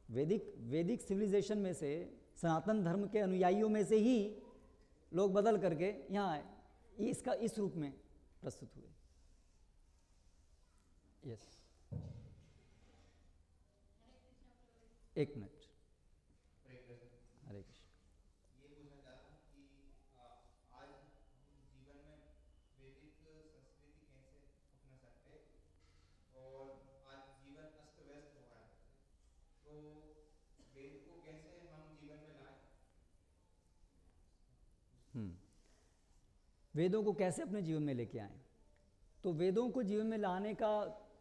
वैदिक सिविलाइजेशन में से, सनातन धर्म के अनुयायियों में से ही लोग बदल करके यहाँ आए, इसका इस रूप में प्रस्तुत हुए। यस, एक मिनट। हरे कृष्ण। ये पूछना चाहता हूँ कि आज जीवन में वैदिक संस्कृति कैसे अपना सकते, और आज जीवन अस्त व्यस्त हो रहा है, तो वेद को कैसे हम जीवन में लाएं? वेदों को कैसे अपने जीवन में लेके आएं? तो वेदों को जीवन में लाने का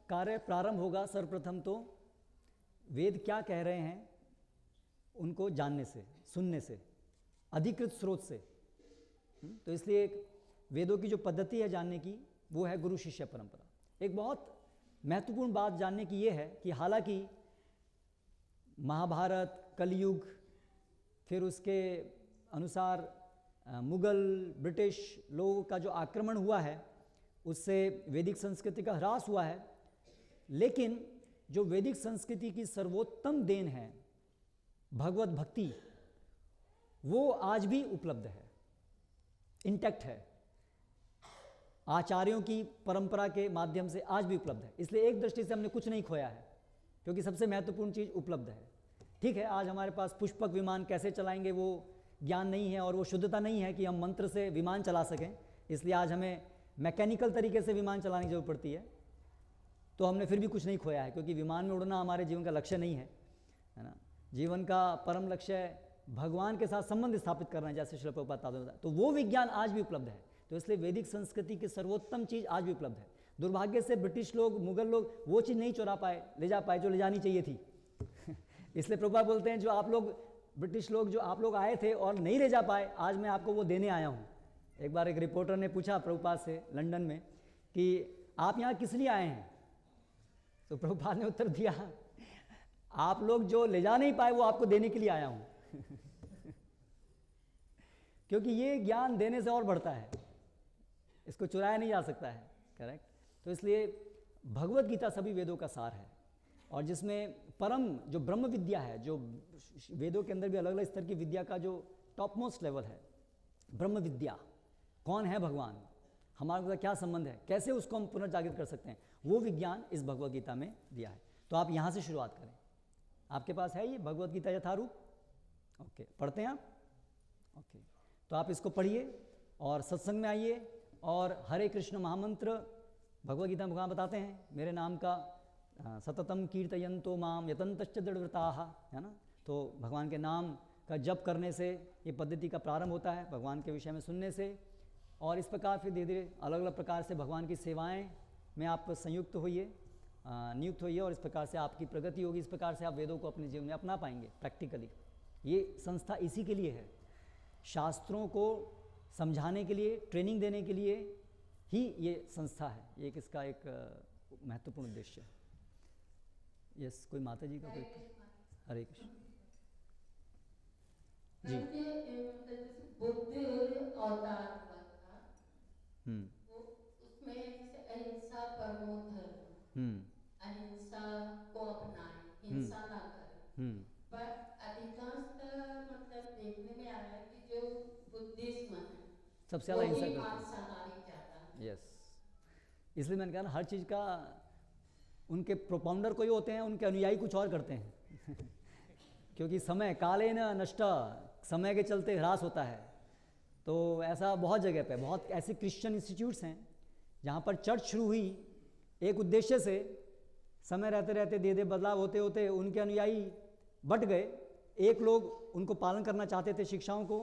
कार्य प्रारंभ होगा सर्वप्रथम तो वेद क्या कह रहे हैं उनको जानने से, सुनने से, अधिकृत स्रोत से। तो इसलिए एक वेदों की जो पद्धति है जानने की, वो है गुरु शिष्य परंपरा। एक बहुत महत्वपूर्ण बात जानने की ये है कि हालांकि महाभारत, कलयुग, फिर उसके अनुसार मुगल, ब्रिटिश लोगों का जो आक्रमण हुआ है, उससे वैदिक संस्कृति का ह्रास हुआ है, लेकिन जो वैदिक संस्कृति की सर्वोत्तम देन है भगवत भक्ति, वो आज भी उपलब्ध है, इंटैक्ट है, आचार्यों की परंपरा के माध्यम से आज भी उपलब्ध है। इसलिए एक दृष्टि से हमने कुछ नहीं खोया है, क्योंकि सबसे महत्वपूर्ण चीज़ उपलब्ध है। ठीक है, आज हमारे पास पुष्पक विमान कैसे चलाएंगे वो ज्ञान नहीं है, और वो शुद्धता नहीं है कि हम मंत्र से विमान चला सकें, इसलिए आज हमें मैकेनिकल तरीके से विमान चलाने की जरूरत पड़ती है। तो हमने फिर भी कुछ नहीं खोया है, क्योंकि विमान में उड़ना हमारे जीवन का लक्ष्य नहीं है, है ना। जीवन का परम लक्ष्य भगवान के साथ संबंध स्थापित करना है, जैसे श्रील प्रभुपाद ने बताया। तो वो विज्ञान आज भी उपलब्ध है। तो इसलिए वैदिक संस्कृति की सर्वोत्तम चीज़ आज भी उपलब्ध है। दुर्भाग्य से ब्रिटिश लोग, मुगल लोग वो चीज़ नहीं चुरा पाए, ले जा पाए जो ले जानी चाहिए थी। इसलिए प्रभुपाद बोलते हैं, जो आप लोग ब्रिटिश लोग जो आप लोग आए थे और नहीं ले जा पाए, आज मैं आपको वो देने आया हूँ। एक बार एक रिपोर्टर ने पूछा प्रभुपाद से लंदन में कि आप यहाँ किस लिए आए हैं, तो प्रभुपाद ने उत्तर दिया, आप लोग जो ले जा नहीं पाए वो आपको देने के लिए आया हूँ। क्योंकि ये ज्ञान देने से और बढ़ता है, इसको चुराया नहीं जा सकता है। करेक्ट। तो इसलिए भगवत गीता सभी वेदों का सार है, और जिसमें परम जो ब्रह्म विद्या है, जो वेदों के अंदर भी अलग अलग स्तर की विद्या का जो टॉप मोस्ट लेवल है, ब्रह्म विद्या, कौन है भगवान, हमारे साथ क्या संबंध है, कैसे उसको हम पुनर्जागृत कर सकते हैं, वो विज्ञान इस भगवद गीता में दिया है। तो आप यहाँ से शुरुआत करें। आपके पास है ये भगवद गीता यथारूप? ओके, पढ़ते हैं आप? ओके, तो आप इसको पढ़िए और सत्संग में आइए। और हरे कृष्ण महामंत्र भगवद गीता में भगवान बताते हैं, मेरे नाम का सततम कीर्तयन्तो माम यतन्तश्च दृढ़व्रताः, है ना। तो भगवान के नाम का जप करने से ये पद्धति का प्रारंभ होता है, भगवान के विषय में सुनने से। और इस प्रकार फिर धीरे धीरे अलग अलग प्रकार से भगवान की सेवाएं में आप संयुक्त होइए, नियुक्त होइए, और इस प्रकार से आपकी प्रगति होगी। इस प्रकार से आप वेदों को अपने जीवन में अपना पाएंगे प्रैक्टिकली। ये संस्था इसी के लिए है, शास्त्रों को समझाने के लिए, ट्रेनिंग देने के लिए ही ये संस्था है। ये इसका एक महत्वपूर्ण उद्देश्य है। यस, कोई माता जी का कोई? हरे कृष्ण जी। बुद्ध अवतार हुआ था, वो उसमें जैसे अहिंसा परमो धर्म, अहिंसा को अपनाएं, हिंसा ना करें। पर अधिकांश मतलब देखने में आ रहा है कि जो बुद्धिज्म है सबसे ज़्यादा हिंसा करते हैं। मांसाहारी ज्यादा। यस, इसलिए मैंने कहा ना, हर चीज़ का उनके प्रोपाउंडर कोई होते हैं, उनके अनुयायी कुछ और करते हैं क्योंकि समय काले न नष्ट, समय के चलते ह्रास होता है। तो ऐसा बहुत जगह पे, बहुत ऐसे क्रिश्चियन इंस्टीट्यूट्स हैं जहाँ पर चर्च शुरू हुई एक उद्देश्य से, समय रहते रहते धीरे धीरे बदलाव होते होते उनके अनुयायी बट गए। एक लोग उनको पालन करना चाहते थे, शिक्षाओं को,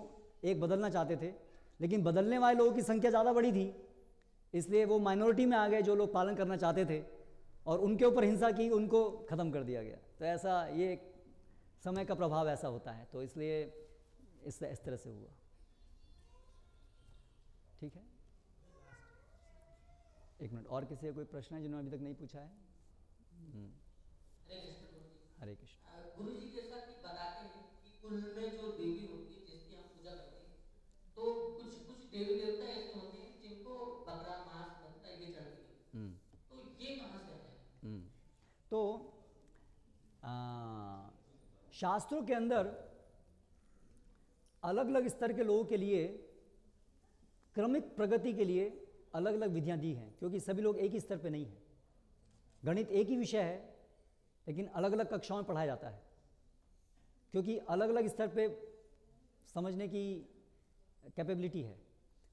एक बदलना चाहते थे, लेकिन बदलने वाले लोगों की संख्या ज़्यादा बड़ी थी, इसलिए वो माइनॉरिटी में आ गए जो लोग पालन करना चाहते थे, और उनके ऊपर हिंसा की, उनको ख़त्म कर दिया गया। तो ऐसा ये समय का प्रभाव ऐसा होता है, तो इसलिए इस तरह से हुआ। ठीक है, एक मिनट, और किसी का कोई प्रश्न है जिन्होंने अभी तक नहीं पूछा है? हरे कृष्ण गुरु जी। हरे कृष्ण। गुरु जी जैसा कि बताते हैं कि कुल में जो देवी होती है जिसकी हम पूजा करते हैं, तो कुछ कुछ देवी देवता ऐसे होते हैं जिनको बकरा मांस बनता है, ये चढ़ती है, तो ये कहाँ से आया? तो शास्त्रों के अंदर अलग अलग स्तर के लोगों के लिए क्रमिक प्रगति के लिए अलग अलग विधियां दी हैं, क्योंकि सभी लोग एक ही स्तर पे नहीं हैं। गणित एक ही विषय है, लेकिन अलग अलग कक्षाओं में पढ़ाया जाता है, क्योंकि अलग अलग स्तर पे समझने की कैपेबिलिटी है।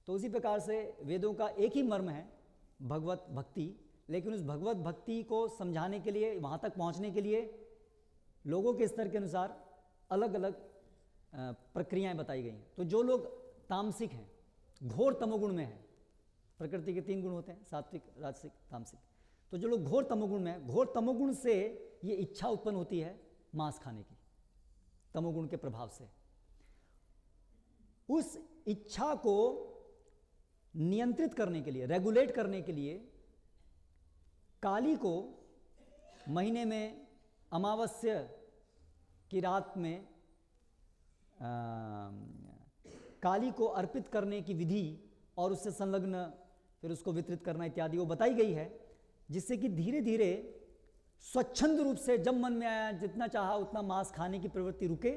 तो उसी प्रकार से वेदों का एक ही मर्म है, भगवत भक्ति, लेकिन उस भगवत भक्ति को समझाने के लिए, वहाँ तक पहुँचने के लिए लोगों के स्तर के अनुसार अलग अलग प्रक्रियाएं बताई गई हैं। तो जो लोग तामसिक हैं, घोर तमोगुण में हैं, प्रकृति के 3 गुण होते हैं, सात्विक, राजसिक, तामसिक। तो जो लोग घोर तमोगुण में हैं, घोर तमोगुण से ये इच्छा उत्पन्न होती है मांस खाने की, तमोगुण के प्रभाव से। उस इच्छा को नियंत्रित करने के लिए, रेगुलेट करने के लिए काली को महीने में अमावस्या की रात में काली को अर्पित करने की विधि और उससे संलग्न फिर उसको वितरित करना इत्यादि वो बताई गई है, जिससे कि धीरे धीरे स्वच्छंद रूप से जब मन में आया जितना चाहा उतना मांस खाने की प्रवृत्ति रुके,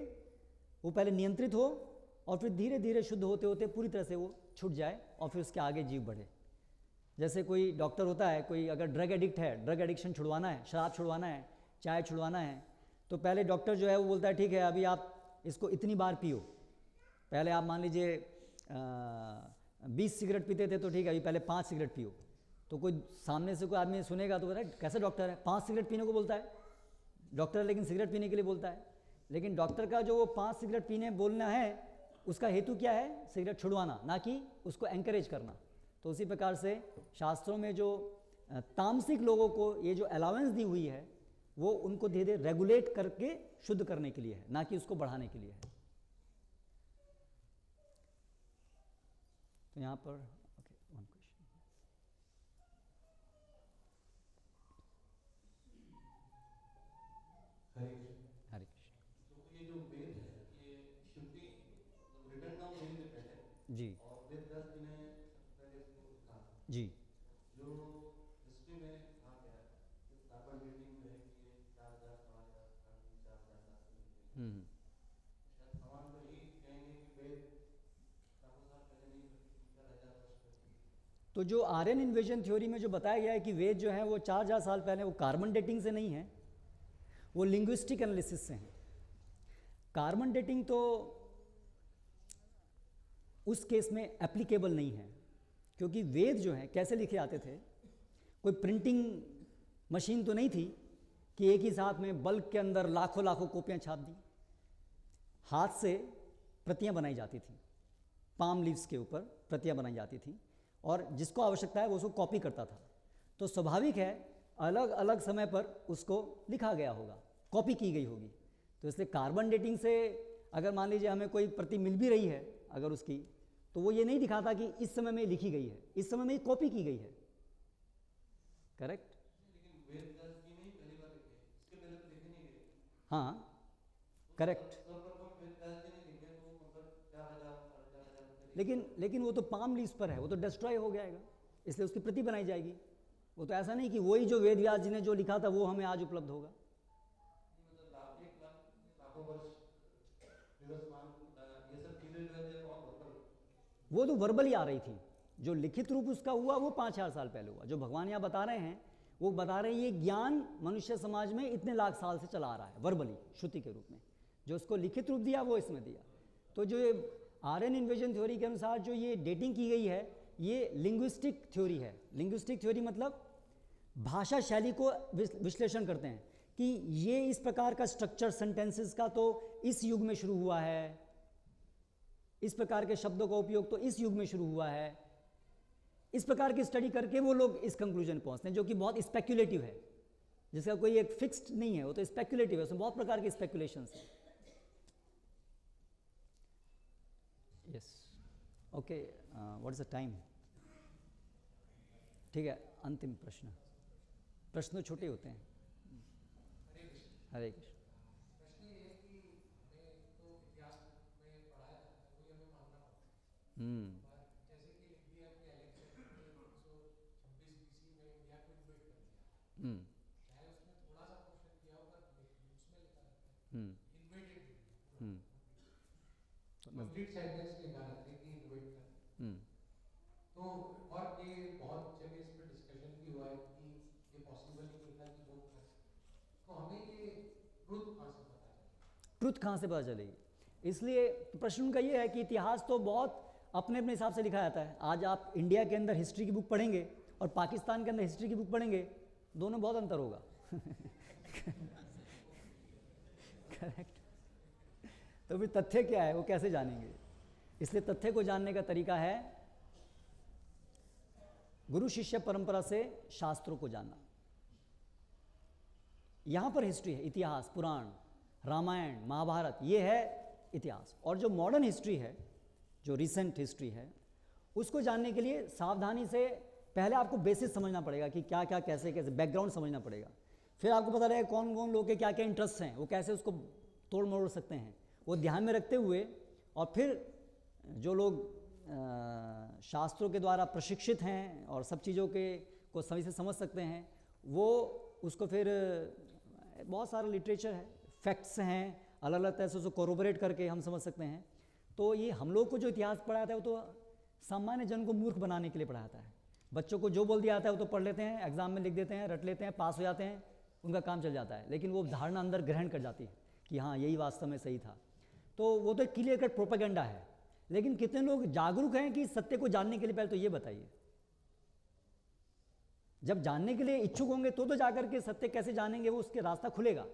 वो पहले नियंत्रित हो, और फिर धीरे धीरे शुद्ध होते होते पूरी तरह से वो छूट जाए, और फिर उसके आगे जीव बढ़े। जैसे कोई डॉक्टर होता है, कोई अगर ड्रग एडिक्ट है, ड्रग एडिक्शन छुड़वाना है, शराब छुड़वाना है, चाय छुड़वाना है, तो पहले डॉक्टर जो है वो बोलता है ठीक है अभी आप इसको इतनी बार पियो। पहले आप मान लीजिए 20 सिगरेट पीते थे, तो ठीक है अभी पहले 5 सिगरेट पियो। तो कोई सामने से कोई आदमी सुनेगा तो बोलता है कैसे डॉक्टर है, 5 सिगरेट पीने को बोलता है, डॉक्टर है लेकिन सिगरेट पीने के लिए बोलता है। लेकिन डॉक्टर का जो वो 5 सिगरेट पीने बोलना है, उसका हेतु क्या है? सिगरेट छुड़वाना, ना कि उसको एंकरेज करना। तो उसी प्रकार से शास्त्रों में जो तामसिक लोगों को ये जो अलाउंस दी हुई है, वो उनको धीरे धीरे रेगुलेट करके शुद्ध करने के लिए है, ना कि उसको बढ़ाने के लिए है। तो यहाँ पर ओके, वन क्वेश्चन। हरे कृष्ण। हरे कृष्ण। तो ये जो वेद है ये श्रुति रिटन डाउन नहीं थे पहले जी और वेद व्यास जी ने सबसे पहले इसको लिखा जी। जो हिस्ट्री में कहा गया है कि तापर मीटिंग जो है कि ये 4000 4000 शायद भगवान तो यही कहेंगे कि वेद 4000 पहले नहीं 4000 वर्ष पहले। तो जो आर्यन इन्वेजन थ्योरी में जो बताया गया है कि वेद जो है वो 4000 साल पहले, वो कार्बन डेटिंग से नहीं है, वो लिंग्विस्टिक एनालिसिस से हैं। कार्बन डेटिंग तो उस केस में एप्लीकेबल नहीं है, क्योंकि वेद जो है कैसे लिखे आते थे, कोई प्रिंटिंग मशीन तो नहीं थी कि एक ही साथ में बल्क के अंदर लाखों लाखों कॉपियाँ छाप दी। हाथ से प्रतियाँ बनाई जाती थी, पाम लीव्स के ऊपर प्रतियाँ बनाई जाती थी, और जिसको आवश्यकता है वो उसको कॉपी करता था। तो स्वाभाविक है अलग अलग समय पर उसको लिखा गया होगा, कॉपी की गई होगी। तो इसलिए कार्बन डेटिंग से अगर मान लीजिए हमें कोई प्रति मिल भी रही है अगर उसकी, तो वो ये नहीं दिखाता कि इस समय में लिखी गई है, इस समय में कॉपी की गई है। करेक्ट? लेकिन वेद व्यास जी ने ही पहली बार लिखे, इसके पहले तो लिखे नहीं गए। हाँ करेक्ट। सर्वप्रथम वेद व्यास जी ने लिखे तो मतलब 4000 लेकिन वो तो पाम लीव्स पर है, वो तो डिस्ट्रॉय हो जाएगा, इसलिए उसकी प्रति बनाई जाएगी। वो तो ऐसा नहीं कि वही जो वेद व्यास जी ने जो लिखा था वो हमें आज उपलब्ध होगा। मतलब लाखों वर्ष विवस्वान ये सब चीजें जो है बहुत वर्बल, वो तो वर्बली आ रही थी। जो लिखित रूप उसका हुआ वो 5000 साल पहले हुआ। जो भगवान यहाँ बता रहे हैं वो बता रहे हैं ये ज्ञान मनुष्य समाज में इतने लाख साल से चला आ रहा है वर्बली, श्रुति के रूप में। जो उसको लिखित रूप दिया वो इसमें दिया। तो जो ये आर्यन इन्वेजन थ्योरी के अनुसार जो ये डेटिंग की गई है, ये लिंग्विस्टिक थ्योरी है। लिंग्विस्टिक थ्योरी मतलब भाषा शैली को विश्लेषण करते हैं कि ये इस प्रकार का स्ट्रक्चर सेंटेंसेस का तो इस युग में शुरू हुआ है, इस प्रकार के शब्दों का उपयोग तो इस युग में शुरू हुआ है। इस प्रकार की स्टडी करके वो लोग इस कंक्लूजन पहुंचते हैं, जो कि बहुत स्पेक्युलेटिव है, जिसका कोई एक फिक्स्ड नहीं है, वो तो स्पेक्युलेटिव है, उसमें बहुत प्रकार के स्पेक्युलेशंस हैं। Yes, okay, what is the time? ठीक है, अंतिम प्रश्न। प्रश्न तो छोटे होते हैं। हरे कृष्ण। प्रश्न ये है कि हमें तो इतिहास में पढ़ाया जाता है, वही हमें मानना पड़ता है। पर जैसे कि लिख दिया कि अलेक्जेंडर ने 1926 BC में इंडिया को इन्वेट कर दिया, चाहे उसमें थोड़ा सा क्वेश्चन किया होगा, उसमें लिखा रहता है इन्वेटेड, कंप्लीट सेंटेंस लिखा रहता है कि इन्वेट कर। तो और ये बहुत जगह इस पर डिस्कशन भी हुआ है कि ये पॉसिबल नहीं था कि वो कर सके। तो हमें ये ट्रुथ कहाँ से पता चलेगी? ट्रुथ कहाँ से पता चलेगी? इसलिए प्रश्न उनका ये है कि इतिहास तो बहुत अपने अपने हिसाब से लिखा जाता है। आज आप इंडिया के अंदर हिस्ट्री की बुक पढ़ेंगे और पाकिस्तान के अंदर हिस्ट्री की बुक पढ़ेंगे, दोनों बहुत अंतर होगा। करेक्ट? तो फिर तथ्य क्या है वो कैसे जानेंगे? इसलिए तथ्य को जानने का तरीका है गुरु शिष्य परंपरा से शास्त्रों को जानना। यहाँ पर हिस्ट्री है, इतिहास, पुराण, रामायण, महाभारत, ये है इतिहास। और जो मॉडर्न हिस्ट्री है, जो रिसेंट हिस्ट्री है, उसको जानने के लिए सावधानी से पहले आपको बेसिस समझना पड़ेगा कि क्या क्या कैसे कैसे, बैकग्राउंड समझना पड़ेगा। फिर आपको पता रहेगा कौन कौन लोग के क्या क्या इंटरेस्ट हैं, वो कैसे उसको तोड़ मरोड़ सकते हैं, वो ध्यान में रखते हुए। और फिर जो लोग शास्त्रों के द्वारा प्रशिक्षित हैं और सब चीज़ों के को सही से समझ सकते हैं, वो उसको फिर बहुत सारा लिटरेचर है, फैक्ट्स हैं, अलग अलग तरह से उसको कोरोबरेट करके हम समझ सकते हैं। तो ये हम लोग को जो इतिहास पढ़ाता है वो तो सामान्य जन को मूर्ख बनाने के लिए पढ़ाता है। बच्चों को जो बोल दिया जाता है वो तो पढ़ लेते हैं, एग्जाम में लिख देते हैं, रट लेते हैं, पास हो जाते हैं, उनका काम चल जाता है। लेकिन वो धारणा अंदर ग्रहण कर जाती है कि हाँ यही वास्तव में सही था। तो वो तो क्लियर कट प्रोपेगेंडा है। लेकिन कितने लोग जागरूक हैं कि सत्य को जानने के लिए? पहले तो ये बताइए। जब जानने के लिए इच्छुक होंगे तो जाकर के सत्य कैसे जानेंगे, वो उसके रास्ता खुलेगा।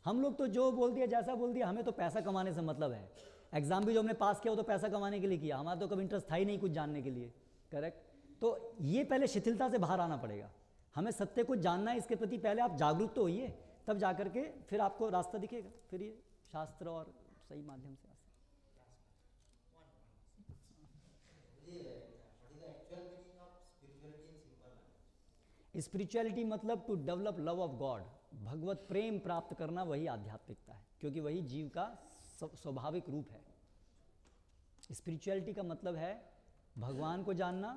हम लोग तो जो बोल दिया जैसा बोल दिया, हमें तो पैसा कमाने से मतलब है। एग्जाम भी जो हमने पास किया वो तो पैसा कमाने के लिए किया, हमारा तो कभी इंटरेस्ट था ही नहीं कुछ जानने के लिए। करेक्ट? तो ये पहले शिथिलता से बाहर आना पड़ेगा। हमें सत्य को जानना है, इसके प्रति पहले आप जागरूक तो होइए, तब जाकर के फिर आपको रास्ता दिखेगा। फिर ये शास्त्र और सही माध्यम से स्पिरिचुअलिटी मतलब to develop love of God, भगवत प्रेम प्राप्त करना, वही आध्यात्मिकता है, क्योंकि वही जीव का स्वाभाविक रूप है। स्पिरिचुअलिटी का मतलब है भगवान को जानना,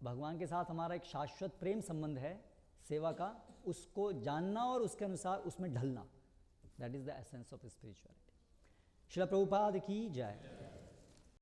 भगवान के साथ हमारा एक शाश्वत प्रेम संबंध है, सेवा का, उसको जानना और उसके अनुसार उसमें ढलना। That is the essence of spirituality. Srila Prabhupada की जय।